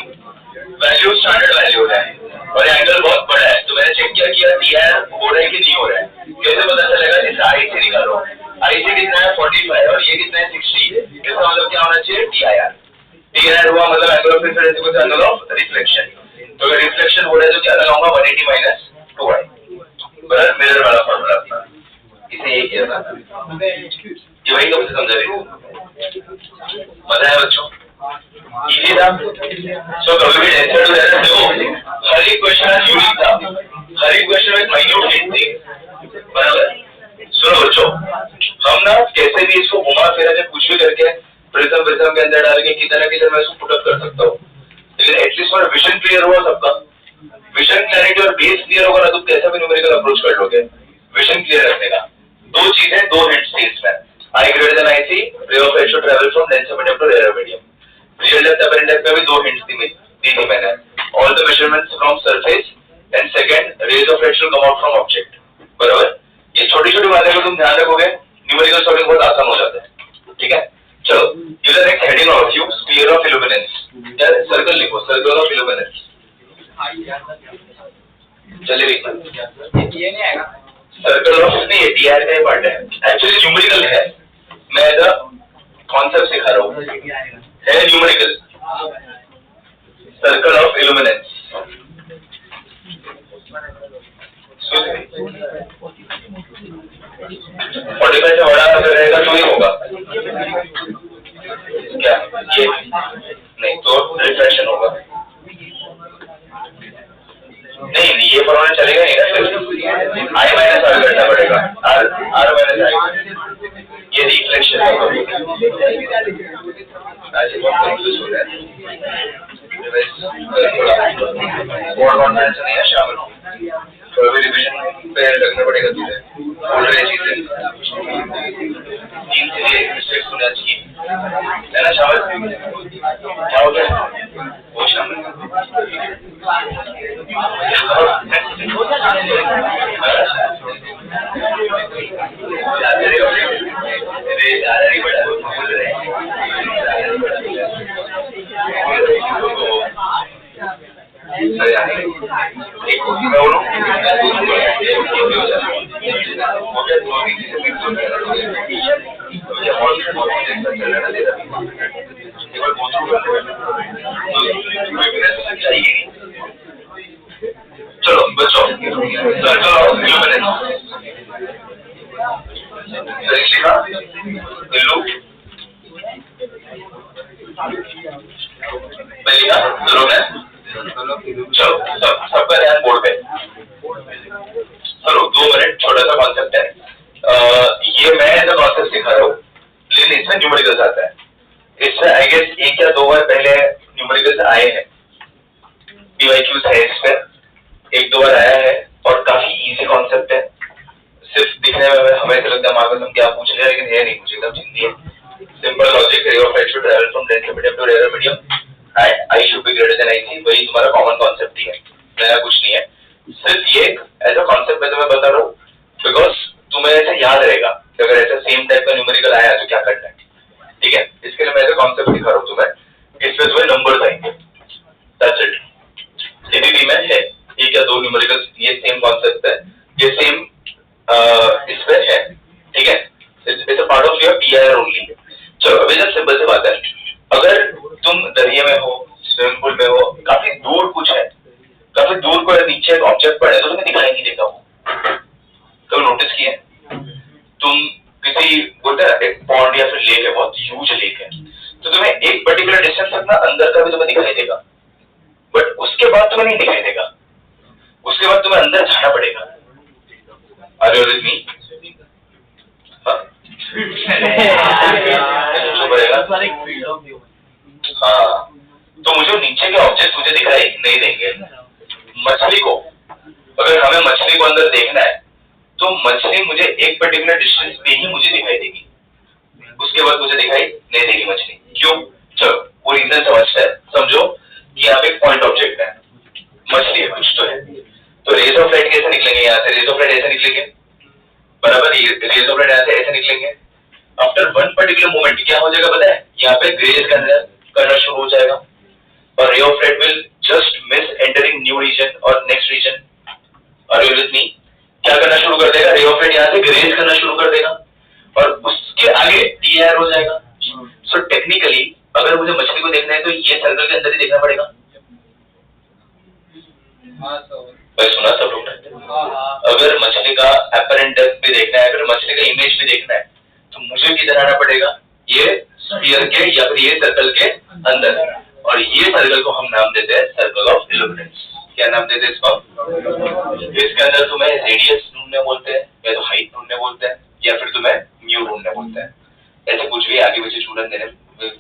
Value standard value है और एंगल बहुत बड़ा है, तो मैंने चेक किया कि यार हो रहा है कि नहीं हो रहा है. कैसे पता चलेगा? जैसे आई से निकालो, आई से कितना है 45 और ये कितना है 60. इसका मतलब क्या होना चाहिए? TIR. TIR हुआ मतलब angle of incidence equal to angle of reflection. तो अगर रिफ्लेक्शन हो रहा है तो क्या लगाऊंगा? 180 minus 2i. बराबर मिरर वाला फॉर्मूला अपना, इसे ये किया था. ये वही कब से समझा रही हूँ? मजा है बच्चों? इजी था. सो कभी भी टेंसर टू एरर देखो, हर एक क्वेश्चन यूनिक था, हर एक क्वेश्चन में माइन्यूट हिंट थी. बराबर. सुनो बच्चों, हम ना कैसे भी इसको घुमा फिरा के कुछ भी करके प्रिज्म के अंदर डाल के किधर ना किधर मैं इसको पुट अप कर सकता हूँ, लेकिन एटलीस्ट मेरा विजन क्लियर हुआ सबका. विजन क्लैरिटी और बेस क्लियर होगा ना तो कैसा भी न्यूमेरिकल अप्रोच कर लोगे. विजन क्लियर रखने का दो चीजें, दो हिंट्स थी इसमें. आई greater than I C, ray of light should travel from denser medium to rare medium. Real depth apparent depth में भी दो हिंट्स दी थी मैंने. All the measurements from surface and second, rays of light should come out from object. बराबर. ये छोटी छोटी बातें को तुम ध्यान रखोगे, न्यूमेरिकल सॉल्विंग बहुत आसान हो जाता है. ठीक है, चलो ये next heading of you, sphere of illuminance. यार सर्कल लिखो, सर्कल ऑफ इल्यूमिनेंस. चलिए ये नहीं आएगा. सर्कल ऑफ नहीं, ये टीआर का ही पार्ट है. एक्चुअली न्यूमेरिकल है, मैं एज अ कॉन्सेप्ट सिखा रहा हूँ. है न्यूमेरिकल. Circle of illuminance. 45 से बड़ा अगर रहेगा तो ही होगा क्या? ये नहीं तो रिफ्लेक्शन होगा. नहीं ये फॉर्मूला चलेगा नहीं ना, आई माइनस आर करना पड़ेगा. आर माइनस आई, ये रिफ्लेक्शन होगा. आज बहुत कंफ्यूज हो रहा है. थोड़ा नहीं है शामिल, थोड़ा भी रिविजन पे लगना पड़ेगा तुझे. बोल रहे चीजें 3 से मिस्टेक होना चाहिए है ना शामिल. क्या हो गया वो शामिल? चलो बच्चों, सर्कल ऑफ इल्यूमिनेंस लिखा इल्लू लिखा जरूर है. चलो सबका ध्यान बोर्ड पे. चलो 2 मिनट, छोटा सा कॉन्सेप्ट है. ये मैं एज अ कॉन्सेप्ट सिखा रहा हूँ, लेकिन इसमें न्यूमेरिकल्स आता है. इसमें आई गेस 1 या 2 बार पहले न्यूमेरिकल्स आए हैं. पीवाईक्यूज है इस पे, 1-2 बार आया है और काफी इजी कॉन्सेप्ट है. सिर्फ दिखने में हमें ऐसा लगता है मार्गस हम क्या पूछ रहे हैं, लेकिन है नहीं, मुझे एकदम हिंदी है. Simple logic, ray of light should travel from denser medium to rare medium and i should be greater than I c. वही तुम्हारा कॉमन कॉन्सेप्ट ही है, नया कुछ नहीं है. सिर्फ ये एज अ कॉन्सेप्ट मैं तुम्हें बता रहा हूँ बिकॉज तुम्हें ऐसे याद रहेगा कि अगर ऐसा सेम टाइप का न्यूमेरिकल आया तो क्या करना है. ठीक है, इसके लिए मैं एज अ कॉन्सेप्ट सिखा रहा हूँ तुम्हें. इसमें तुम्हें नंबर्स आएंगे, दैट्स इट. सीधीडी में है 1 या 2 न्यूमेरिकल्स, ये सेम कॉन्सेप्ट है, ये सेम इसमें है. ठीक है, it's a part of your TIR only. चलो अभी जब सिंपल सी बात है, अगर तुम दरिया में हो, स्विमिंग पूल में हो, काफी दूर कुछ है, काफी दूर को नीचे एक ऑब्जेक्ट पड़ा है तो तुम्हें दिखाई नहीं देगा. वो कभी नोटिस किया? तुम किसी बोलते हैं एक पॉन्ड या फिर लेक है, बहुत ह्यूज लेक है, तो तुम्हें एक पर्टिकुलर डिस्टेंस तक ना अंदर का भी तुम्हें दिखाई देगा, बट उसके बाद तुम्हें नहीं दिखाई देगा. उसके बाद तुम्हें अंदर जाना पड़ेगा. Are you with me? हाँ, तो मुझे नीचे के ऑब्जेक्ट मुझे दिखाई नहीं देंगे। मछली को, अगर हमें मछली को अंदर देखना है तो मछली मुझे एक पर्टिकुलर डिस्टेंस पे ही मुझे दिखाई देगी, उसके बाद मुझे दिखाई नहीं देगी मछली। क्यों? चलो वो रीजन समझते हैं। समझो कि यहाँ पे एक पॉइंट ऑब्जेक्ट है, मछली है, कुछ तो है, तो रेज ऑफ लाइट कैसे निकलेंगे? यहाँ से रेज ऑफ लाइट ऐसे निकलेंगे, बराबर, रेज ऑफ लाइट यहाँ से ऐसे निकलेंगे। आफ्टर वन पर्टिकुलर मोमेंट क्या हो जाएगा पता है? यहाँ पे ग्रेज करना शुरू हो जाएगा और ray of light will just miss entering new region और next region. Are you with me? क्या करना शुरू कर देगा? रे ऑफ लाइट यहाँ से ग्रेज करना शुरू कर देगा और उसके आगे टी आर हो जाएगा। सो टेक्निकली अगर मुझे मछली को देखना है तो ये सर्कल के अंदर ही देखना पड़ेगा। भाई सुना सब लोग ने? अगर मछली का अपरेंट डेप्थ भी देखना है, अगर मछली का इमेज भी देखना है तो मुझे किधर आना पड़ेगा? ये स्फीयर के या फिर ये सर्कल के अंदर, और ये सर्कल को हम नाम देते हैं सर्कल ऑफ इल्यूमिनेंस। क्या नाम देते हैं इसको? इसके अंदर तुम्हें रेडियस ढूंढने बोलते हैं, या तो हाइट ढूंढने बोलते हैं, या फिर तुम्हें म्यू ढूंढने बोलते हैं। ऐसे कुछ भी आगे पीछे स्टूडेंट देने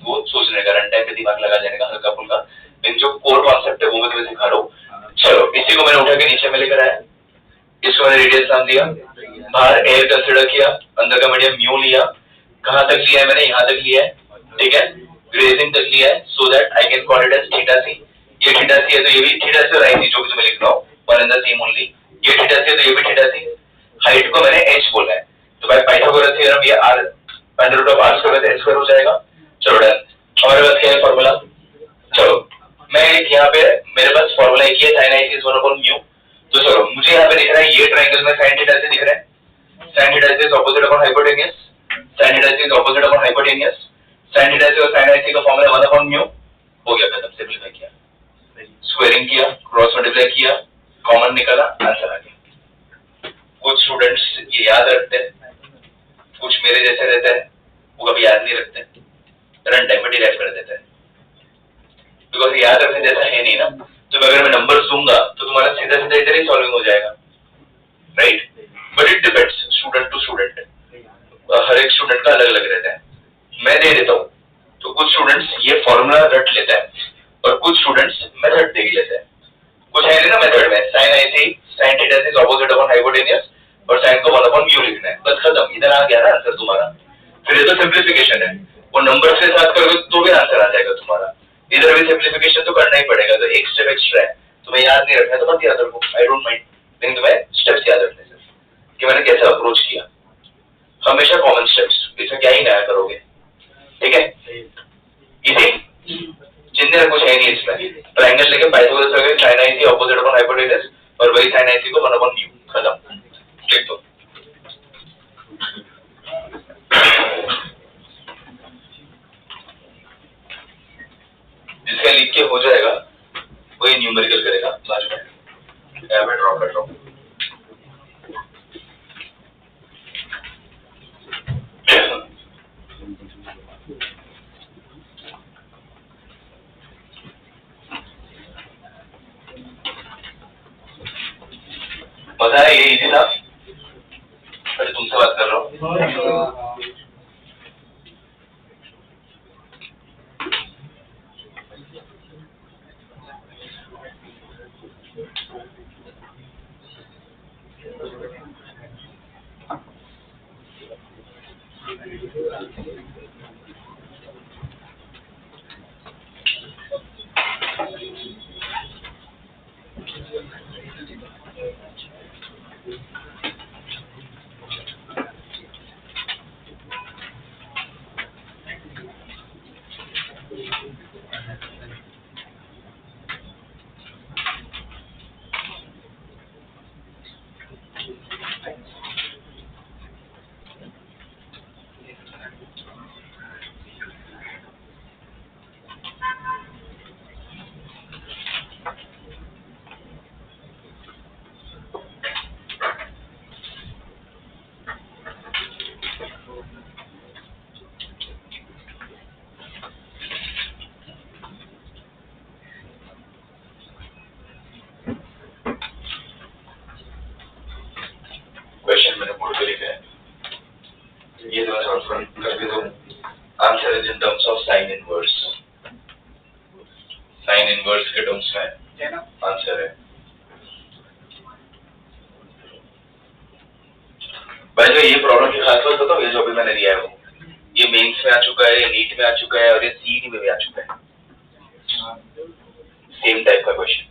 वो सोचने का, रन टाइम पे दिमाग लगा देने का हल्का फुल्का। लेकिन जो कोर कॉन्सेप्ट है वो मैं तुम्हें सिखा रहा हूँ। चलो इसी को मैंने उठा के नीचे में लेकर आया, इसको मैंने रेडियस नाम दिया, बाहर एयर कंसिडर किया, अंदर का मीडियम म्यू लिया। कहां तक लिया है मैंने? यहां तक लिया है, ठीक है, ग्रेजिंग तक लिया है, so that I can call it as theta c. ये थीटा सी है तो ये भी थीटा सी, और आई सी जो भी मैं लिख रहा हूं one and the same only. ये थीटा सी है तो ये भी थीटा सी। हाइट को मैंने h बोला है, तो भाई पाइथागोरस थ्योरम ये r under root of r square h square हो जाएगा। चलो डन। हमारे पास क्या है फार्मूला? चलो मैं एक यहाँ पे मेरे पास फार्मूला एक ही है, sin i is 1/μ। तो चलो मुझे यहाँ पे दिख रहा है ये ट्रायंगल में sin थीटा से दिख रहा है, sin theta is opposite upon hypotenuse, sin theta is opposite upon hypotenuse, sin theta से और sin i का फार्मूला 1/μ। हो गया, खत्म, सिंपलीफाई किया, स्क्वायरिंग किया, क्रॉस मल्टीप्लाई किया, कॉमन निकाला, आंसर आ गया। कुछ स्टूडेंट्स ये याद रखते हैं, कुछ मेरे जैसे रहते हैं वो कभी याद नहीं रखते, रन टाइम में डिराइव कर देते हैं, बिकॉज याद रखने जैसा है नहीं ना। तो अगर मैं नंबर्स दूंगा तो तुम्हारा सीधा सीधा इधर ही सॉल्विंग हो जाएगा, right? But it depends student to student, हर एक स्टूडेंट का अलग अलग रहता है। मैं दे देता हूँ तो कुछ स्टूडेंट्स ये फॉर्मूला रट लेते हैं और कुछ स्टूडेंट्स मेथड देख लेते हैं। कुछ है ना मेथड में sin i c sin theta is opposite upon hypotenuse और sin को 1/μ लिखना है, बस खत्म, इधर आ गया ना आंसर तुम्हारा। फिर ये तो सिंप्लीफिकेशन है, वो नंबर के साथ करोगे तो भी आंसर आ जाएगा तुम्हारा। इधर भी सिंप्लीफिकेशन तो करना ही पड़ेगा, तो एक स्टेप एक्स्ट्रा है, तुम्हें याद नहीं रखना तो मत याद रखो, आई डोंट माइंड, लेकिन तुम्हें स्टेप्स याद रखने से कि मैंने कैसे अप्रोच किया, हमेशा कॉमन स्टेप्स, इसमें क्या ही नया करोगे, ठीक है? इजी, चिंता कुछ है नहीं इसमें। ट्रायंगल लेके पाइथागोरस लगे, sin i c opposite upon hypotenuse और वही sin i c को 1/μ, खत्म, लिख दो। जिसका लिख के हो जाएगा वही न्यूमेरिकल करेगा लास्ट में, यहाँ पे ड्रॉप कर रहा हूँ। मजा है, ये इजी था, अरे तुमसे बात कर रहा हूँ। क्वेश्चन मैंने बोर्ड पे लिखा है, ये तो मैं सॉल्व करके दूं। Answer is in terms of sine inverse. Inverse के टर्म्स में आंसर है। भाई जो ये प्रॉब्लम की खास बात बताओ, ये जो अभी मैंने दिया है वो ये मेंस में आ चुका है, ये नीट में आ चुका है और ये सीईटी में भी आ चुका है, सेम टाइप का क्वेश्चन।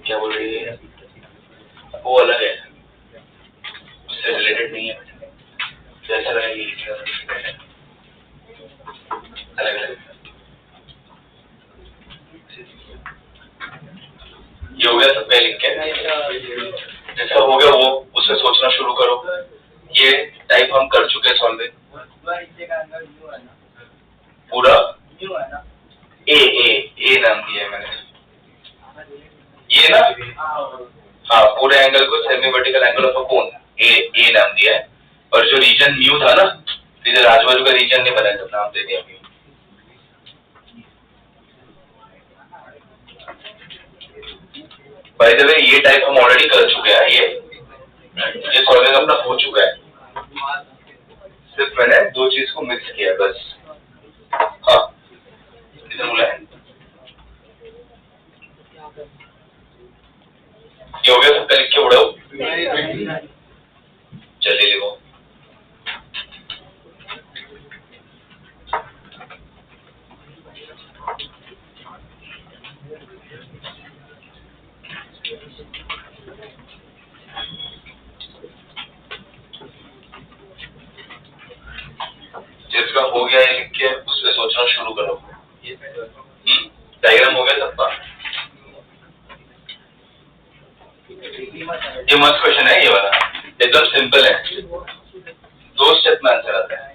क्या बोल रही है? वो अलग है, उससे रिलेटेड नहीं है, जैसा रहेगी अलग अलग। ये हो गया सबका लिख के, जैसा हो गया वो उससे सोचना शुरू करो। ये टाइप हम कर चुके हैं सॉल्विंग पूरा। ए नाम दिया है मैंने, ये ना, हाँ पूरे एंगल को semi vertical angle of a cone A नाम दिया है। और जो रीजन न्यू था ना, इधर आजू-बाजू का रीजन नहीं बनाया, तो नाम दे दिया अभी। बाय द वे ये टाइप हम ऑलरेडी कर चुके हैं, ये सॉल्विंग अपना हो चुका है, सिर्फ मैंने दो चीज को मिक्स किया बस। हाँ किधर बोला है? ये हो गया सबका, लिख के उड़ाओ, चलिए लिखो। जिसका हो गया है लिख के उस पे सोचना शुरू करो। डायग्राम हो गया सबका? ये मस्त क्वेश्चन है, ये वाला एकदम सिंपल है, 2 स्टेप में आंसर आता है।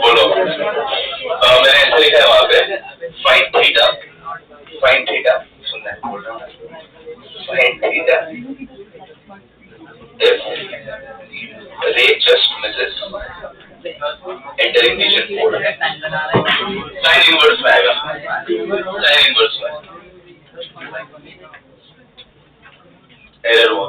बोलो। मैंने ऐसा लिखा है वहां पे, फाइन थीटा सुनना है, बोल रहा हूँ fine theta if ray just misses entering region 4, sine inverse में आएगा, साइन इनवर्स में एरर हुआ।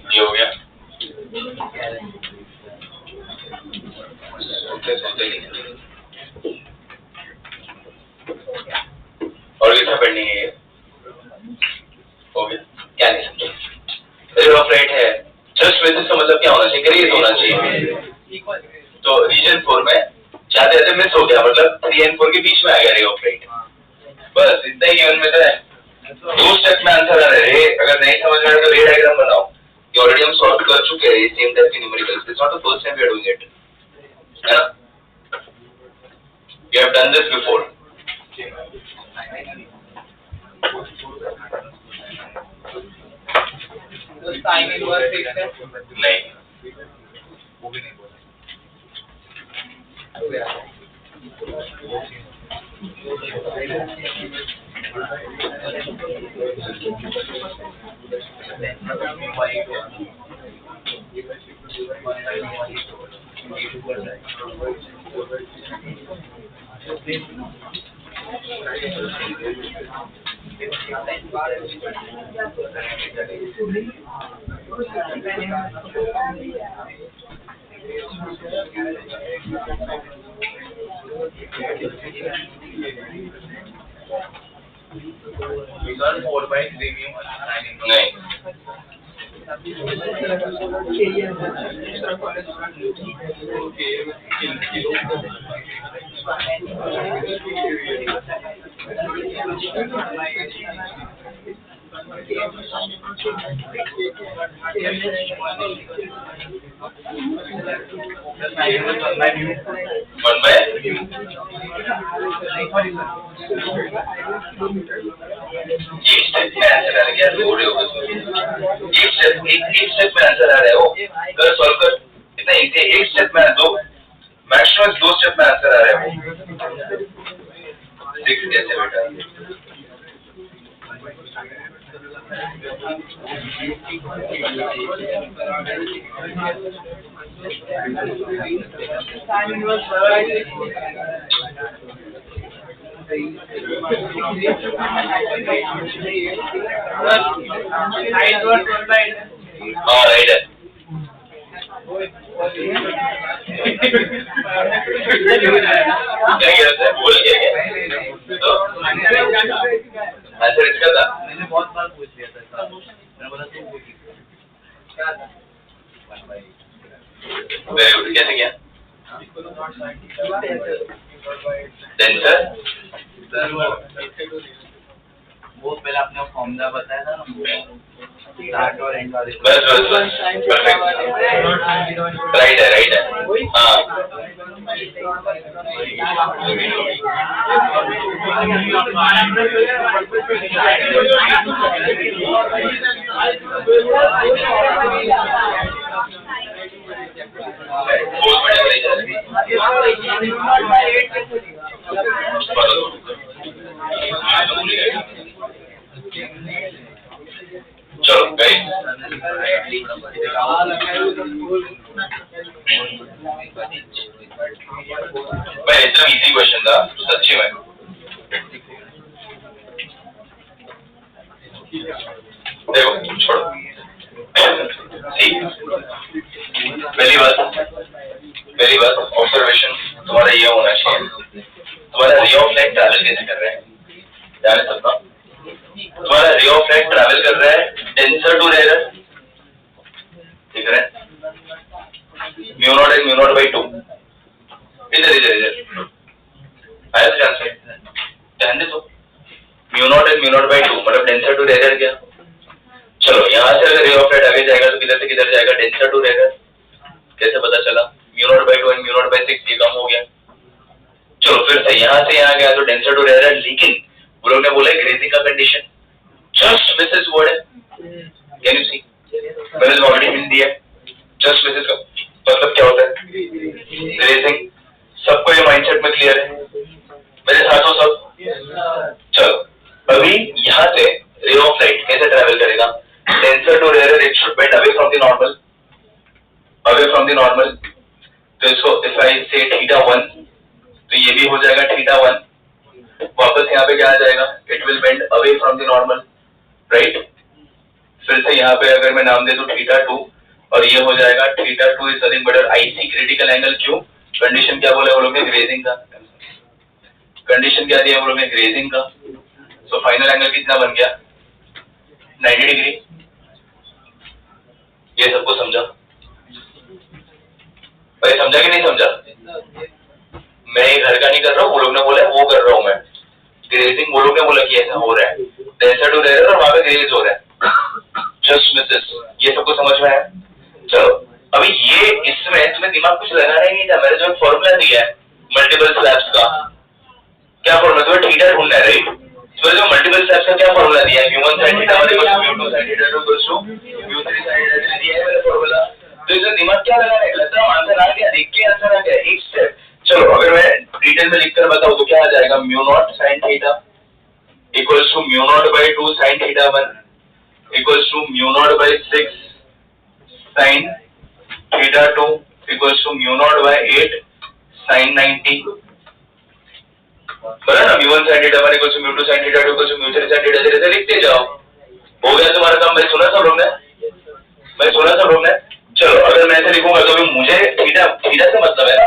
ये हो गया, और कितना पेंडिंग है? ये हो गया, क्या नहीं समझे? रे ऑफ राइट है, जस्ट बेसिस का मतलब क्या होना चाहिए? ग्रेड होना चाहिए। तो रीजन 4 में जाते जाते मिस हो गया, मतलब 3 और 4 के बीच में आ गया रे ऑफ राइट, बस इतना ही गिवन में है। 2 स्टेप में आंसर आ रहा है। अगर नहीं समझ में आए तो रे डायग्राम बनाओ, ये ऑलरेडी हम सॉल्व कर चुके हैं, ये सेम टाइप की numericals, it's not the first time we are doing it, है ना? We have done this before. Sine inverse नहीं, वो भी नहीं बोला। Because 4/3 में नहीं, वन बाय एक स्टेप में आंसर आ गया, थोड़े होगा एक स्टेप में आंसर आ रहा है वो कर सॉल्व कर, इतना इजी है। एक स्टेप में दो मैक्सिमम 2 स्टेप में आंसर आ रहा है वो 6 कैसे बेटा। हाँ राइट है। क्या किया था बोल क्या तो आंसर इसका था। मैंने बहुत बार पूछ लिया था, मैंने बोला तुम बोली क्या था। वेरी गुड, कैसे किया टेंसर वो पहले आपने फॉर्मूला बताया था ना, स्टार्ट और एंड वाले। बस परफेक्ट राइट है हाँ बहुत बढ़िया चलो गई भाई इतना इजी क्वेश्चन था सच्ची में। देखो छोड़ो पहली बात ऑब्जर्वेशन तुम्हारा ये होना चाहिए, तुम्हारा रे ऑफ लाइट ट्रैवल कैसे कर रहे हैं जाने सकता। तुम्हारा रे ऑफ लाइट ट्रैवल कर रहा है डेंसर टू रेयर, ठीक है mu naught and mu naught by 2 इधर आया ध्यान से ध्यान दे तो mu naught and mu naught by 2 मतलब डेंसर टू रेयर क्या। चलो यहाँ से अगर रे ऑफ लाइट आगे जाएगा तो किधर से किधर जाएगा डेंसर टू रेयर, कैसे पता चला mu naught by 2 and mu naught by 6 ये कम हो गया। चलो फिर से यहाँ गया तो डेंसर टू रेयर, लेकिन वो लोग ने बोला ग्रेजिंग का कंडीशन जस्ट मिसेस वर्ड है, कैन यू सी मैंने ऑलरेडी हिंट दिया जस्ट मिसेस का मतलब क्या होता है ग्रेजिंग। सबको ये माइंडसेट में क्लियर है मेरे साथ हो सब। चलो अभी यहाँ से रे ऑफ लाइट कैसे ट्रैवल करेगा denser to rare, it should bend away from the normal, तो इसको इफ आई से θ1 तो ये भी हो जाएगा θ1, वापस यहाँ पे क्या आ जाएगा it will bend away from the normal right. फिर से यहाँ पे अगर मैं नाम दे दूं θ2 और ये हो जाएगा θ2 is nothing but IC critical angle. क्यों कंडीशन क्या बोला वो लोग ने ग्रेजिंग का, कंडीशन क्या दिया वो लोग ने ग्रेजिंग का। सो फाइनल एंगल कितना बन गया 90 डिग्री। ये सबको समझा भाई, समझा कि नहीं समझा। मैं ये घर का नहीं कर रहा हूँ, वो लोग ने बोला है वो कर रहा हूँ मैं। ग्रेजिंग वो लोग ने बोला कि ऐसा हो रहा है डेंसर टू रेयर और वहां पे ग्रेज हो रहा है जस्ट मिसेस, ये सबको समझ में आया। चलो अभी ये इसमें तुम्हें दिमाग कुछ लगाना ही नहीं था, मैंने जो फॉर्मूला दिया है मल्टीपल स्लैब्स का, क्या फॉर्मूला तुम्हें थीटा ढूंढना है राइट। तो जो मल्टीपल स्लैब्स का क्या फॉर्मूला दिया है म्यू1 sin θ1 = म्यू2 sin θ2 = म्यू3 sin θ3 दिया है मैंने फॉर्मूला। तो इसमें दिमाग क्या लगाना है, लगता है आंसर आ गया, देख के आंसर आ गया एक स्टेप। चलो अगर मैं डिटेल में लिखकर बताऊं तो क्या आ जाएगा mu naught sin θ equals to mu naught by 2 sin θ1 equals to mu naught by 6 sin θ2 equals to mu naught by 8 sin 90। बराबर ना म्यू1 sin θ1 इक्वल्स टू म्यू2 sin θ2 इक्वल्स टू म्यू3 sin θ3 ऐसे लिखते जाओ। हो गया तुम्हारा काम, मैं सुना सब लोग ने। चलो अगर मैं ऐसे लिखूंगा तो मुझे थीटा से मतलब है ना,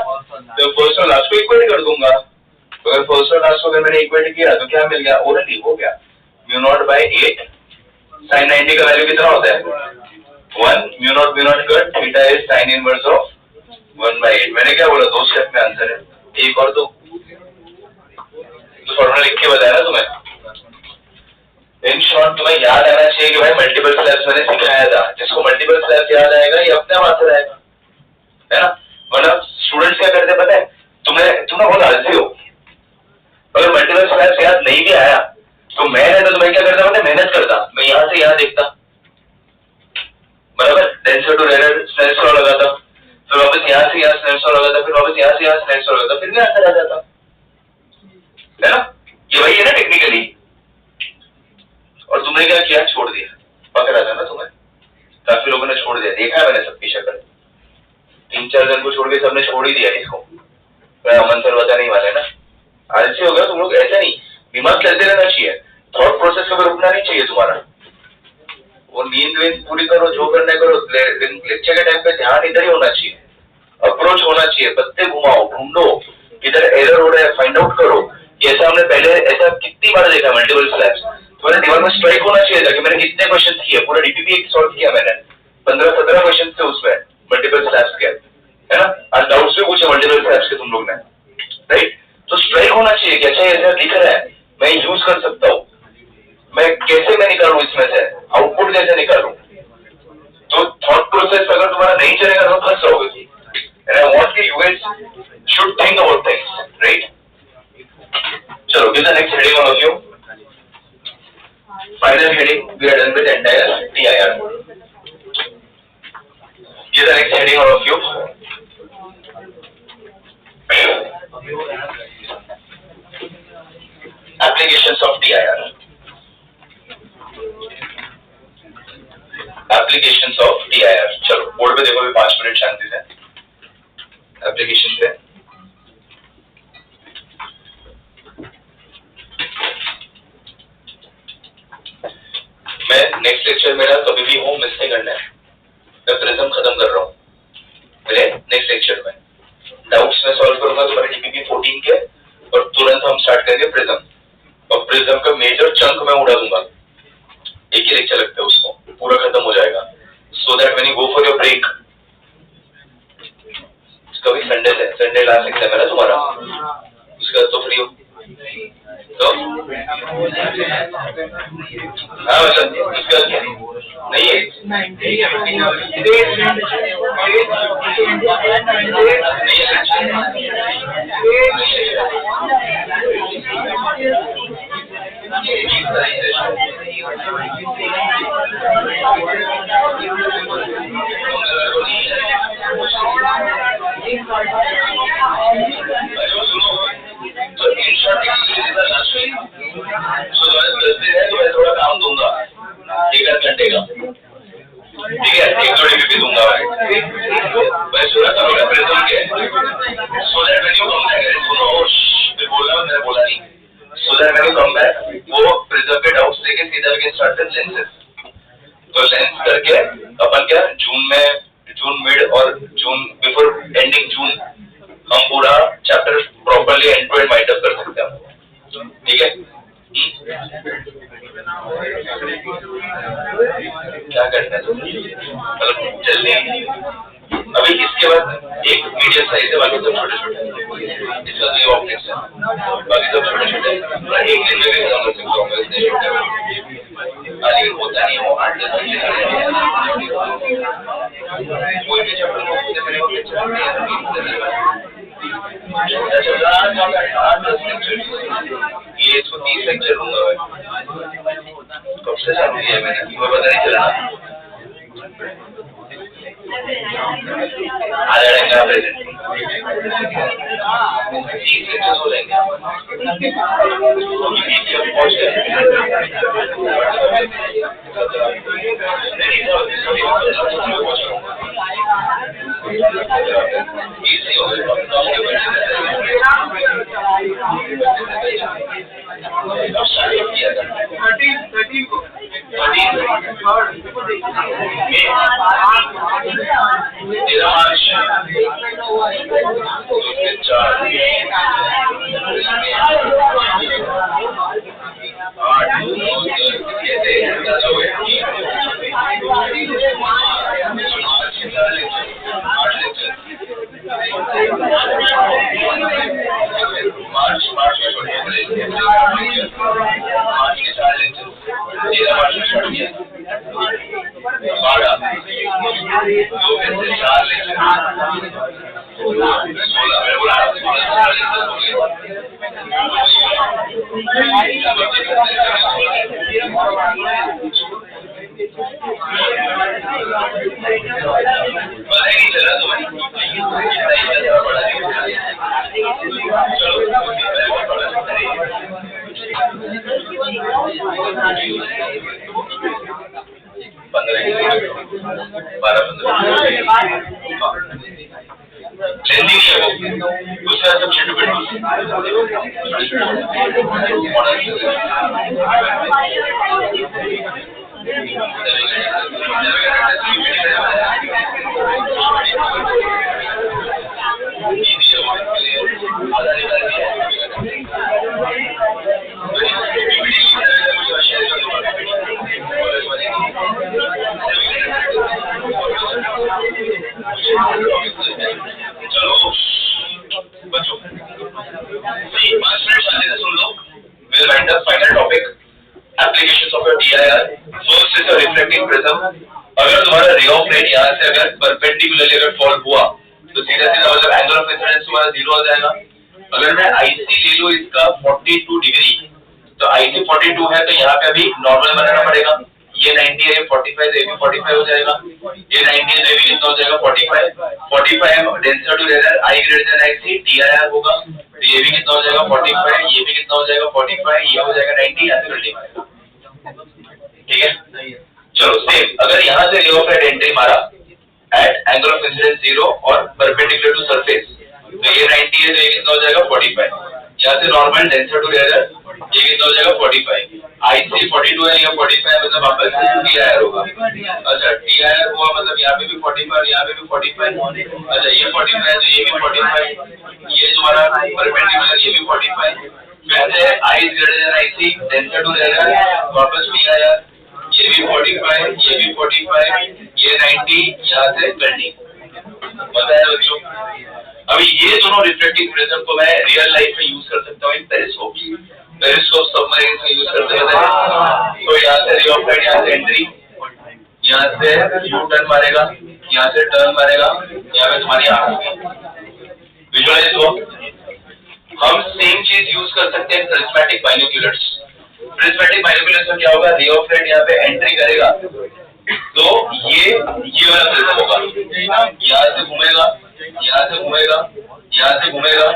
तो फर्स्ट और लास्ट को इक्वल कर दूंगा। तो अगर फर्स्ट और लास्ट को अगर मैंने इक्वल किया तो क्या मिल गया ऑलरेडी हो गया म्यू नॉट बाई 8 sin 90 का वैल्यू कितना होता है 1 mu naught cut theta is sin inverse of 1/8। मैंने क्या बोला 2 स्टेप में आंसर है, एक और दो फॉर्मूला लिख के बताया ना तुम्हें। इन शॉर्ट तुम्हें याद आना चाहिए कि भाई मल्टीपल स्लैब्स मैंने सिखाया था। जिसको मल्टीपल स्लैब्स याद आएगा ये अपने आप आंसर आएगा, है ना। वरना स्टूडेंट्स क्या करते पता है, तुम्हें बहुत आलसी हो। अगर मल्टीपल स्लैब्स याद नहीं भी आया तो मैं तुम्हें क्या करता पता, मेहनत करता, मैं यहाँ से यहाँ देखता, बराबर। Denser to rare Snell's law लगाता, फिर वापस यहाँ से यहाँ स्नेल्स लॉ लगाता, फिर वापस यहाँ से यहाँ स्नेल्स लॉ लगाता, फिर भी आंसर आ जाता, है ना। ये वही है ना टेक्निकली। और तुमने क्या किया, छोड़ दिया। पकड़ा था ना तुम्हें, काफी लोगों ने छोड़ दिया, देखा है मैंने सबकी शक्ल। 3-4 जन को छोड़ के सबने छोड़ ही दिया इसको। अमन सर बता नहीं वाले ना, आलसी हो गया तुम लोग। ऐसा नहीं, दिमाग चलते रहना चाहिए, थॉट प्रोसेस कभी रुकना नहीं चाहिए तुम्हारा। वो नींद वींद पूरी करो, जो करने करो, लेक्चर के टाइम पे ध्यान इधर ही होना चाहिए, अप्रोच होना चाहिए। पत्ते घुमाओ, ढूंढो किधर एरर हो रहा है, फाइंड आउट करो। ऐसा हमने पहले ऐसा कितनी बार देखा मल्टीपल स्लैब्स। तुम्हारे दिमाग में स्ट्राइक होना चाहिए था कि मैंने कितने क्वेश्चन किए, पूरा डीपीपी सॉल्व किया मैंने, 15-17 क्वेश्चन थे उसमें मल्टीपल स्लैब्स के, है ना। आज डाउट्स भी पूछे मल्टीपल स्लैब्स के तुम लोग ने, राइट। तो स्ट्राइक होना चाहिए कि अच्छा ऐसा दिख रहा है, मैं यूज कर सकता हूँ, मैं कैसे मैं निकालूं इसमें से आउटपुट, कैसे निकालूं। तो थॉट प्रोसेस अगर तुम्हारा नहीं चलेगा तो फंस जाओगे। And I want you guys should think about things, right? चलो, give the next heading all of you. Final heading, we are done with the entire TIR. Give the next heading all of you. Applications of TIR. Applications of TIR. चलो board पे देखो, 5 minute शांति से। Application पे मैं next lecture मेरा कभी भी हो मिस नहीं करना है। मैं प्रिज्म खत्म कर रहा हूँ मेरे नेक्स्ट लेक्चर में। डाउट्स में सॉल्व करूंगा तुम्हारे डीपीपी 14 के, और तुरंत हम स्टार्ट करेंगे प्रिज्म। और प्रिज्म का मेजर चंक मैं उड़ा दूंगा, एक ही लेक्चर लगता है उसको, पूरा खत्म हो जाएगा। So that when you go for your break, कभी संडे से, संडे लास्ट एग्जाम है ना तुम्हारा, उसके बाद तो फ्री हो। तो हाँ मतलब उसके बाद नहीं है, थोड़ा काम दूंगा 1 घंटे का, ठीक है, 1-2 डीपीपी दूंगा मैं सुना करूंगा प्रिज्म के। So that when you come back, सुनो मैं बोला नहीं, so that when you come back वो प्रिज्म के डाउट्स लेके सीधा we can start with lenses. तो लेंस करके अपन क्या जून मिड और जून बिफोर एंडिंग जून हम पूरा chapter properly end to end wind up कर सकते हैं, ठीक है। क्या करना है मतलब जल्दी। अभी इसके बाद एक मीडियम साइज है, बाकी सब छोटे छोटे, इसका भी ऑप्टिक्स है, बाकी सब छोटे छोटे। एक दिन में भी खत्म कर सकता हूँ इतने छोटे, लेकिन होता नहीं वो 8-10 कोई भी चैप्टर को ये इसको 30 लेक्चर लूंगा मैं। कब से चालू किया है मैंने, तुम्हें पता नहीं चला। आ जाएगा प्रेजेंट 30 लेक्चर हो जाएंगे। मार्च में दूसरा सब्जेक्ट चलो बच्चों, 5 मिनट शादी से सुन लो. We'll wind up final topic. Applications of your TIR. First is a reflecting prism. अगर तुम्हारा रे ऑफ लाइट यहाँ से अगर परपेंडिकुलरली अगर फॉल हुआ तो सीधा सीधा मतलब एंगल ऑफ इंसिडेंस तुम्हारा 0 हो जाएगा. अगर मैं IC ले लूं इसका 42 डिग्री, तो IC 42 है तो यहाँ पे अभी नॉर्मल बनाना पड़ेगा. ये 90 है, 45 है, ये भी 45 हो जाएगा. ये 90 है, ये भी कितना हो जाएगा 45 डेंसर टू रेडर I greater than IC TIR होगा. तो ये भी कितना हो जाएगा 45, ये भी कितना हो जाएगा 45, ये हो जाएगा 90. ऐसे कर लेंगे. ठीक है, चलो सेम. अगर यहाँ से रे ऑफ लाइट एंट्री मारा एट एंगल ऑफ इंसिडेंस 0 और परपेंडिकुलर टू सरफेस, तो ये 90 है तो ये कितना हो जाएगा 45. यहाँ से नॉर्मल डेंसर टू रेडर ये कितना हो जाएगा 45. IC 42 है, ये 45 मतलब वापस TIR होगा. अच्छा TIR हुआ मतलब यहाँ पे भी 45, यहाँ पे भी 45. अच्छा ये 45 है तो ये भी 45, ये तुम्हारा परपेंडिकुलर ये भी 45. फिर से I greater than IC denser to रेडर वापस TIR, ये भी 45, ये भी 45, ये 90, यहाँ से 20. पता है बच्चों. अभी ये दोनों रिफ्लेक्टिंग प्रिज्म को मैं रियल लाइफ में यूज कर सकता हूँ इन पेरिस्कोप सबमरीन में यूज करते हैं. तो यहाँ से रे ऑफ लाइट यहाँ से एंट्री, यहाँ से यू टर्न मारेगा, यहाँ से टर्न मारेगा, यहाँ पे तुम्हारी आंख विजुअलाइज हो. हम सेम चीज यूज कर सकते हैं प्रिज्मेटिक बाइनोक्यूलर्स. प्रिज्मेटिक बाइनोक्यूलर्स में क्या होगा, रे ऑफ लाइट यहाँ पे एंट्री करेगा तो ये वाला प्रिज्म होगा. यहाँ से घूमेगा, यहाँ से घूमेगा, यहाँ से घूमेगा,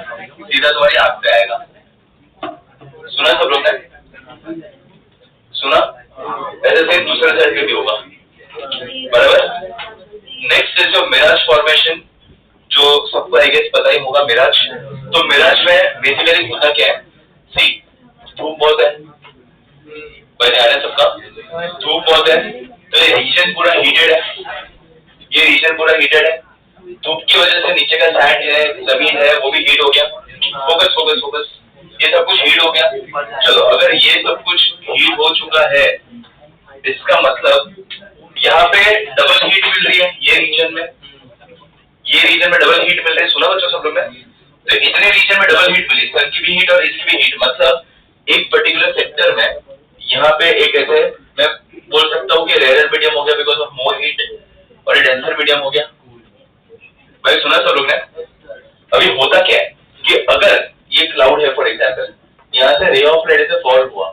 सीधा तुम्हारी आंख पे आएगा. सुना सब लोग ने? सुना? ऐसे सेम दूसरे साइड पे भी होगा. बराबर. नेक्स्ट इज जो मिराज फॉर्मेशन, जो सबको आई गेस पता ही होगा मिराज. तो मिराज में बेसिकली होता क्या है, सी धूप बहुत है, पहले आ रहा है सबका, धूप बहुत है तो ये रीजन पूरा हीटेड है, ये रीजन पूरा हीटेड है. धूप की वजह से नीचे का सैंड है, जमीन है, वो भी हीट हो गया. फोकस फोकस फोकस, ये सब कुछ हीट हो गया. चलो अगर ये सब कुछ हीट हो चुका है, इसका मतलब यहाँ पे डबल हीट मिल रही है. ये रीजन में डबल हीट मिल रही है. सुना बच्चों सब लोग ने? तो इतने रीजन में डबल हीट मिली, सन की भी हीट और इसकी भी हीट. मतलब एक पर्टिकुलर सेक्टर में यहाँ पे एक ऐसे मैं बोल सकता हूँ कि रेयर मीडियम हो गया बिकॉज ऑफ मोर हीट, और ये डेंसर मीडियम हो गया. भाई सुना सब लोग ने? अभी होता क्या है कि अगर ये क्लाउड है फॉर एग्जांपल, यहाँ से रे ऑफ लाइट से फॉल हुआ,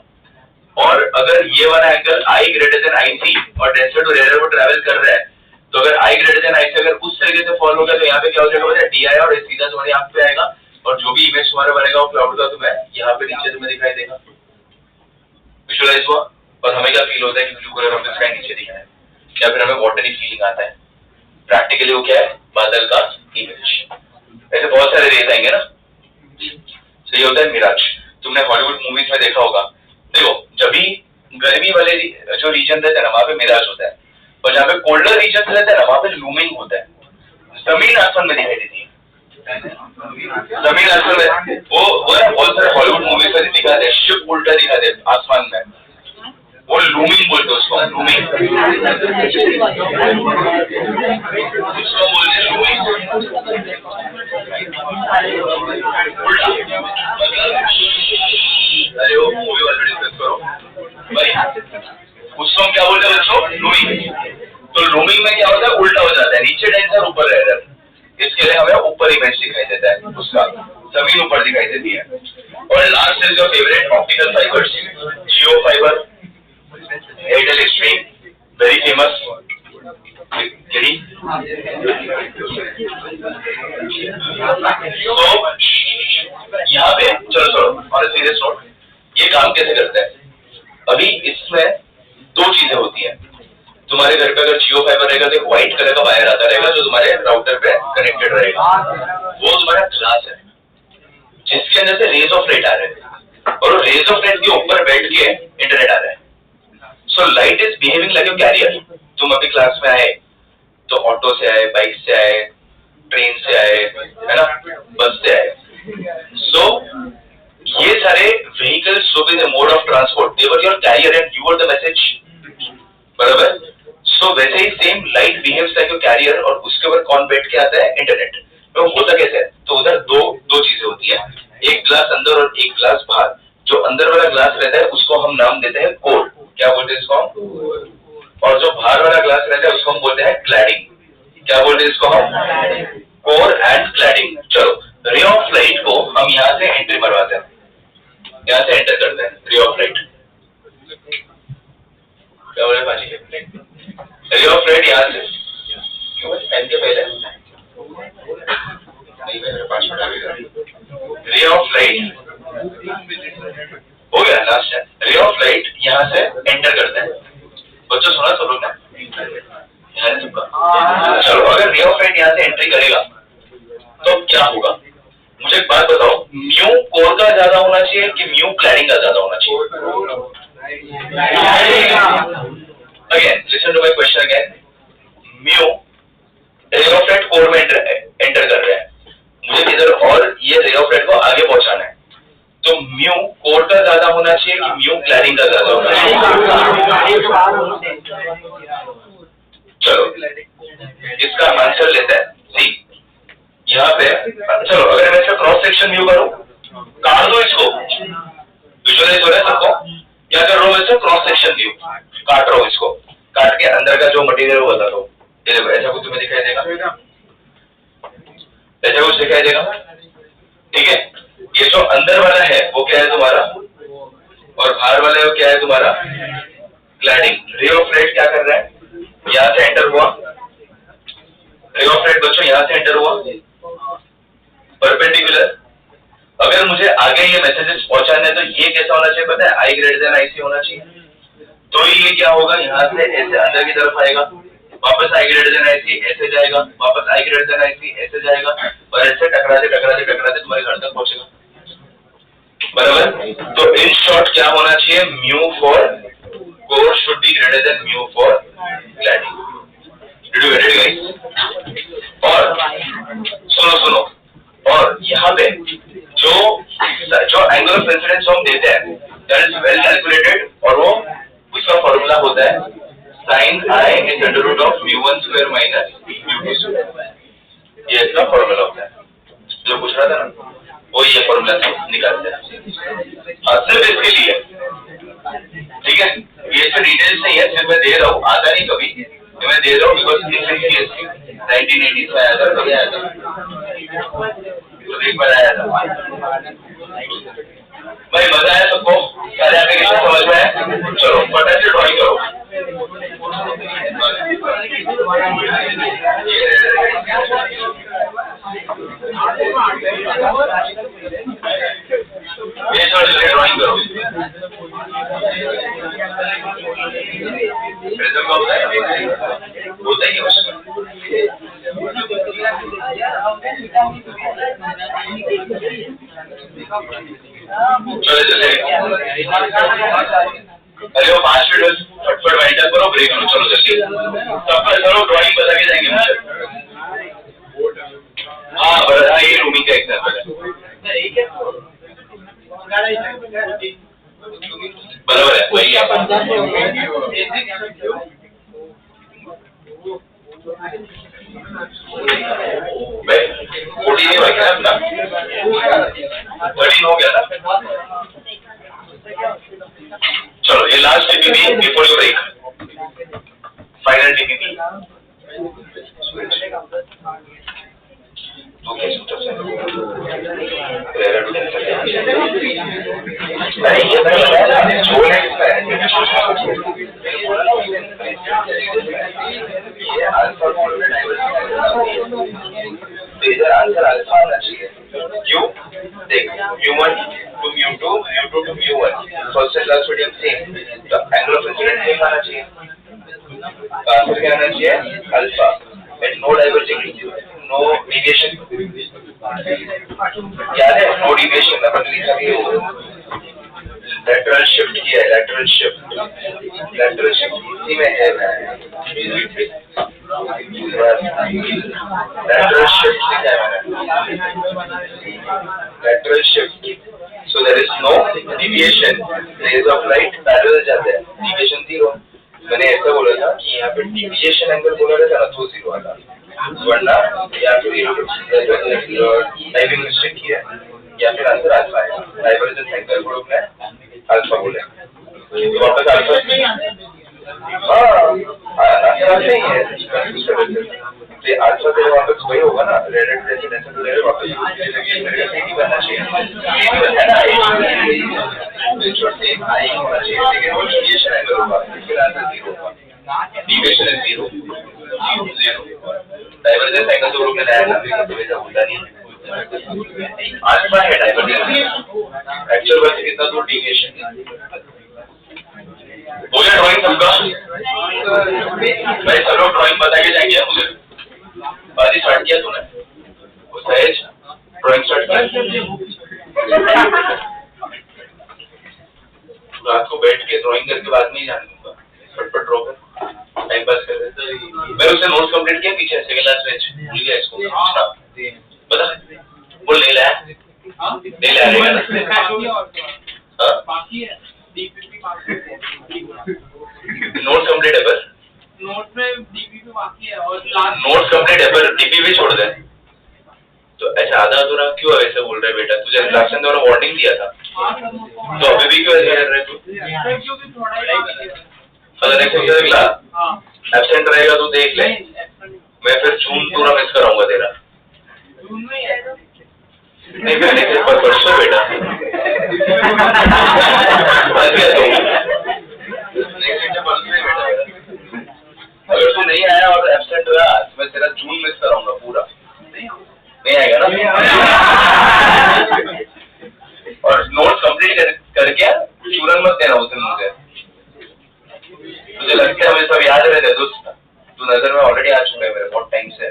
और अगर ये वाला angle I greater than IC और डेंसर टू रेयर वो ट्रैवल कर रहा है, तो अगर I ग्रेटर देन IC अगर उस तरीके से फॉल होगा तो यहाँ पे क्या हो जाएगा TIR, और सीधा तुम्हारी आंख पे आएगा, और जो भी इमेज तुम्हारा बनेगा वो क्लाउड का तुम्हें यहाँ पे नीचे तुम्हें दिखाई देगा. विजुअलाइज हुआ. और हमें क्या फील होता है कि blue colour of the sky नीचे दिख रहा है, या फिर हमें वाटरी फीलिंग आता है. प्रैक्टिकली वो क्या है, बादल का इमेज. ऐसे बहुत सारे रेस आएंगे ना. सही होता है मिराज. तुमने हॉलीवुड मूवीज में देखा होगा. देखो जब भी गर्मी वाले जो रीजन रहते हैं ना वहां पे मिराज होता है, और जहाँ पे कोल्डर रीजन रहता है ना वहां पे लूमिंग होता है. जमीन आसमान में दिखाई देती है. जमीन आसमान में वो बहुत सारे हॉलीवुड मूवीज में दिखाते हैं, शिप उल्टा दिखाते हैं आसमान में, वो लूमिंग बोलते हैं उसको. लूमिंग उसको बोलते हैं लूमिंग. अरे वो मूवी वाले डिस्कस करो भाई. उसको क्या बोलते हैं बच्चों? लूमिंग. तो लूमिंग में क्या होता है, उल्टा हो जाता है, नीचे डेंसर ऊपर रहता है. इसके लिए हमें ऊपर इमेज दिखाई देता है, उसका जमीन ऊपर दिखाई देती है. और last is your favourite optical fibres, Jio fibre, Airtel stream, very famous. तो यहाँ पे चलो और सीरियस नोट, ये काम कैसे करता है. अभी इसमें दो चीजें होती हैं. तुम्हारे घर पे अगर जियो फाइबर रहेगा तो व्हाइट कलर का वायर आता रहेगा जो तुम्हारे राउटर पे कनेक्टेड रहेगा, वो तुम्हारा ग्लास है. उसके अंदर से रेज ऑफ लाइट आ रहे हैं और रेज ऑफ लाइट के ऊपर बैठ के इंटरनेट आ रहा है. So light is behaving like a carrier. तुम अभी क्लास में आए तो ऑटो से आए, बाइक से आए, ट्रेन से आए, है ना, बस से आए. सो ये सारे व्हीकल्स जो भी थे mode of transport, they were your carrier and you were the message. बराबर. सो वैसे ही same light behaves like a carrier और उसके ऊपर कौन बैठ के आता है? इंटरनेट. तो होता कैसे है? तो उधर दो चीजें होती है, एक ग्लास अंदर और एक ग्लास बाहर. जो अंदर वाला ग्लास रहता है उसको हम नाम देते हैं कोर. क्या बोलते हैं इसको? और जो बाहर वाला ग्लास रहता है उसको हम बोलते हैं क्लैडिंग. क्या बोलते हैं इसको हम? Core and cladding. चलो, रे ऑफ लाइट को हम यहाँ से एंट्री मरवाते हैं, यहाँ से एंटर करते हैं रे ऑफ लाइट. क्या बोले पाजी? रे ऑफ लाइट यहाँ से क्यों पेन के पहले नहीं, मेरे पास में लगेगा. रे ऑफ लाइट हो गया लास्ट है. रे ऑफ लाइट यहाँ से एंटर करते हैं. बच्चों सुना सब लोग ना? यहाँ से सबका. चलो, अगर रे ऑफ लाइट यहाँ से एंट्री करेगा तो क्या होगा? मुझे एक बात बताओ, म्यू कोर का ज्यादा होना चाहिए कि म्यू क्लैडिंग का ज्यादा होना चाहिए? Again listen to my question again. Mu ray of light core में एंटर कर रहे हैं, मुझे इधर और ये रे ऑफ लाइट को आगे पहुंचाना है. तो म्यू कोर का ज्यादा होना चाहिए कि म्यू क्लैडिंग का ज्यादा होना चाहिए? चलो, इसका आंसर लेते हैं. सी यहाँ पे. चलो, अगर मैं इसका क्रॉस सेक्शन व्यू करूं, काट दो इसको. विजुअलाइज हो रहा है सबको? क्या कर रहा हूँ? इसका क्रॉस सेक्शन व्यू काट रहा हूँ. इसको काट के अंदर का जो मटेरियल वो बता दो. ये देखो, ऐसा कुछ तुम्हें दिखाई देगा? ऐसा कुछ दिखाई देगा? ठीक है. ये जो अंदर वाला है वो क्या है तुम्हारा, और बाहर वाला है वो क्या है तुम्हारा? क्लैडिंग. रे ऑफ लाइट क्या कर रहा है? यहाँ से एंटर हुआ. रे ऑफ लाइट बच्चों यहाँ से एंटर हुआ परपेंडिकुलर. अगर मुझे आगे ये मैसेजेस पहुंचाने हैं तो ये कैसा होना चाहिए पता है? आई ग्रेटर देन आई सी होना चाहिए. तो ये क्या होगा? यहाँ से ऐसे अंदर की तरफ आएगा, वापस आई ग्रेटर देन आई सी ऐसे जाएगा, वापस आई ग्रेटर देन आई सी ऐसे जाएगा, और ऐसे टकराते टकराते टकराते तुम्हारे घर तक पहुंचेगा. बराबर. तो इन शॉर्ट क्या होना चाहिए? Mu for core should be greater then mu for cladding. Did you get it guys? और सुनो, और यहाँ पे जो एंगल ऑफ इंसिडेंस हम देते हैं दैट इज वेल कैलकुलेटेड, और वो उसका फॉर्मूला होता है sin I is under root of mu1 square minus mu2 square. ये इसका फॉर्मूला होता है. जो पूछ रहा था ना, वो ये फॉर्मूला से निकालते हैं. सिर्फ इसके लिए. ठीक है. ये इसमें डिटेल्स नहीं है, सिर्फ मैं दे रहा हूँ. आता नहीं कभी, मैं दे रहा हूँ बिकॉज 1980 में आया था. कभी आया था? तो एक बार आया था भाई. मजा आया सबको? सारे एप्लीकेशन समझ में आए? चलो फटाफट से ड्राइंग करो. ये ड्राइंग करो. प्रिज्म का होता ही है उसमें. चलो चले. अरे वो 5 मिनट फटफट वाइंड अप करो, ब्रेक लो. चलो जल्दी सबका करो. ड्राइंग बता के जाएंगे मुझे. हाँ बड़ा. ये रूमिंग का एग्जाम्पल है. बराबर है वही है. भाई 14 हो गया अपना, 13 हो गया ना. चलो ये last TPP before you break. Final TPP. अरे ये इधर आंसर अल्फा आना चाहिए. क्यों? देख, mu1 to mu2, mu2 to mu1. First and last medium same. तो एंगल ऑफ इंसिडेंस सेम आना चाहिए. आंसर क्या आना चाहिए? Alpha. And no diverging, no deviation. याद है? No deviation. लिखा भी हो लेटरल शिफ्ट किया है, लेटरल शिफ्ट इसी में है लेटरल शिफ्ट लिखा है मैंने, lateral shift. So there is no deviation, rays of light parallel जाते हैं, डिविएशन 0। मैंने ऐसा बोला था कि यहाँ पे डिविएशन एंगल बोला था ना, तो 0 आता, वरना या फिर टाइपिंग मिस्टेक किया है, या फिर आंसर अल्फा है। डाइवर्जेंस एंगल ग्रुप में अल्फा बोले, तो वापस अल्फा नहीं है, तो अल्फा तेरे वापस वही होगा ना, रेड जैसे तो वापस सीधी बनना चाहिए है ना, होना चाहिए, लेकिन वो डिविएशन एंगल होगा, फिर आंसर 0 होगा। डिविएशन इज 0, डाइवर्जेंस एंगल तो ग्रुप में नया नाम तो ऐसा होता नहीं है, अल्फा है डाइवर्जेंस, एक्चुअल वैसे कितना दूर डिविएशन। हो गया ड्राइंग सबका? भाई सब लोग ड्राइंग बता के जाएंगे मुझे, बाजी स्टार्ट किया तूने, वो सहज ड्राइंग स्टार्ट किया, रात को बैठ के ड्राइंग करके बाद में ही जान दूंगा, फटफट ड्रॉ कर टाइम पास कर रहे। मैंने उससे नोट्स कंप्लीट किया पीछे, सेकंड लास्ट बेंच भूल गया इसको, पता वो ले लाया, ले लाया बाकी है डीपीपी नोट्स कंप्लीट है, पर नोट में डीपीपी बाकी है और लास्ट नोट्स कंप्लीट है, पर डीपीपी छोड़ दे। तो ऐसा आधा अधूरा क्यों ऐसे बोल रहे बेटा? तुझे इंस्ट्रक्शन द्वारा वार्निंग दिया था, तो अभी भी क्यों ऐसे कर रहे तू? क्योंकि थोड़ा ही अगर नेक्स्ट सेक्शन निकला एब्सेंट रहेगा तो देख ले, मैं फिर जून पूरा मिस कराऊंगा तेरा। जून में है नहीं मैंने पर परसों बेटा अगर तू नहीं आया और एब्सेंट रहा तो मैं तेरा जून मिस कराऊंगा पूरा, नहीं आएगा ना। और नोट्स कंप्लीट करके तुरंत मत देना उस दिन मुझे, मुझे लगता है मुझे सब याद रहते दोस्त, तू नजर में ऑलरेडी आ चुका है मेरे बहुत टाइम से।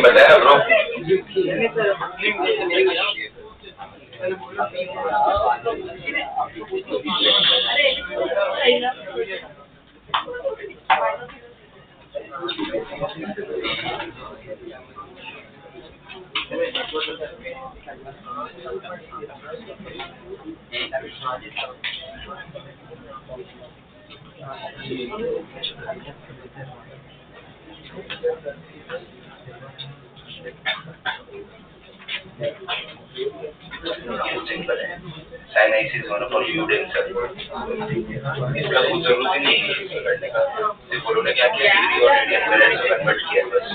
बताया ना ब्रो, साइनाइसिस होना पर यूडेंस इसका कुछ जरूरत ही नहीं है करने का, सिर्फ बोलोगे क्या किया डिग्री और रेडियन में कन्वर्ट किया, बस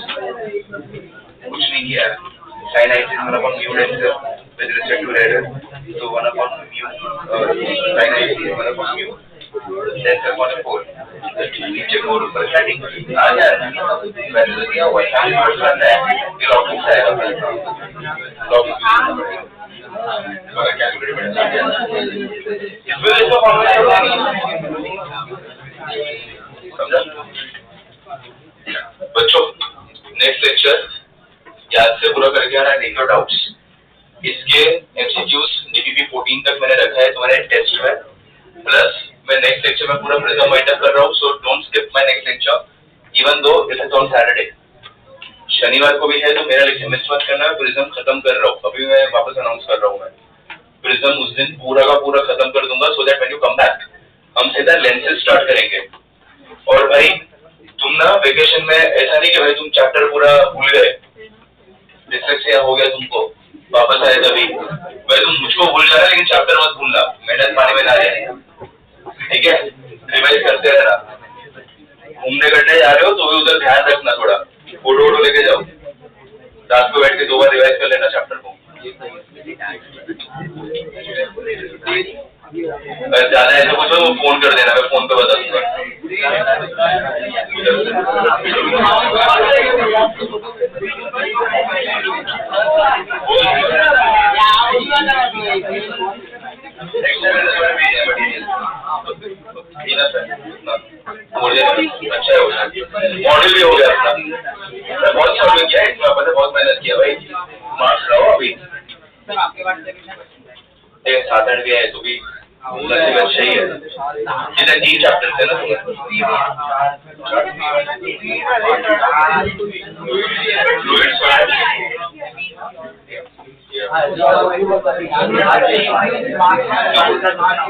कुछ नहीं किया। साइनाइसिस होना पर यूडेंस विद रिस्पेक्ट टू रेडियन, तो वन अपॉन म्यू साइनाइसिस होना पर म्यू दैट्स अपॉन 4 नीचे 4 ऊपर स्टार्टिंग आ जाएगा, वैसे तो क्या हुआ है नोट करना है फिर ऑफिस आएगा लॉग बच्चों नेक्स्ट लेक्चर याद से पूरा करके आना, टेक योर डाउट्स। इसके एमसीक्यूज डीपीपी 14 तक मैंने रखा है तुम्हारे टेस्ट में, प्लस मैं नेक्स्ट लेक्चर में पूरा प्रिज्म वाइंड अप कर रहा हूँ, so don't skip my next lecture even though it is on Saturday. शनिवार को भी है तो मेरा लेक्चर मिस मत करना, प्रिज्म खत्म कर रहा हूँ, अभी मैं वापस अनाउंस कर रहा हूँ, मैं प्रिज्म उस दिन पूरा का पूरा खत्म कर दूंगा, सो that when you come back हम सीधा लेंसेज स्टार्ट करेंगे। और भाई तुम ना वेकेशन में ऐसा नहीं कि भाई तुम चैप्टर पूरा भूल गए, डिस्लेक्सिया हो गया तुमको, वापस आए तभी भाई तुम मुझको भूल जाना, लेकिन चैप्टर मत भूलना, मेहनत पानी में ना जाए, ठीक है? रिवाइज करते रहना, घूमने करने जा रहे हो तो भी उधर ध्यान रखना, थोड़ा फोटो वोटो लेके जाओ, रात को बैठ के 2 बार रिवाइज कर लेना चैप्टर को। अगर जाना है तो कुछ फोन कर देना, मैं फोन पे बता दूंगा। इनफ है मुझे अच्छा हो गया, मॉडल भी हो गया अपना। मैं बहुत स्ट्रगल किया इसमें, अपन ने बहुत मेहनत किया भाई। मार्क्स लाओ अभी सर आपके पास से भी एक 7-8 भी है तो भी नसीब अच्छा ही है। जितने 3 चैप्टर थे ना तुम्हें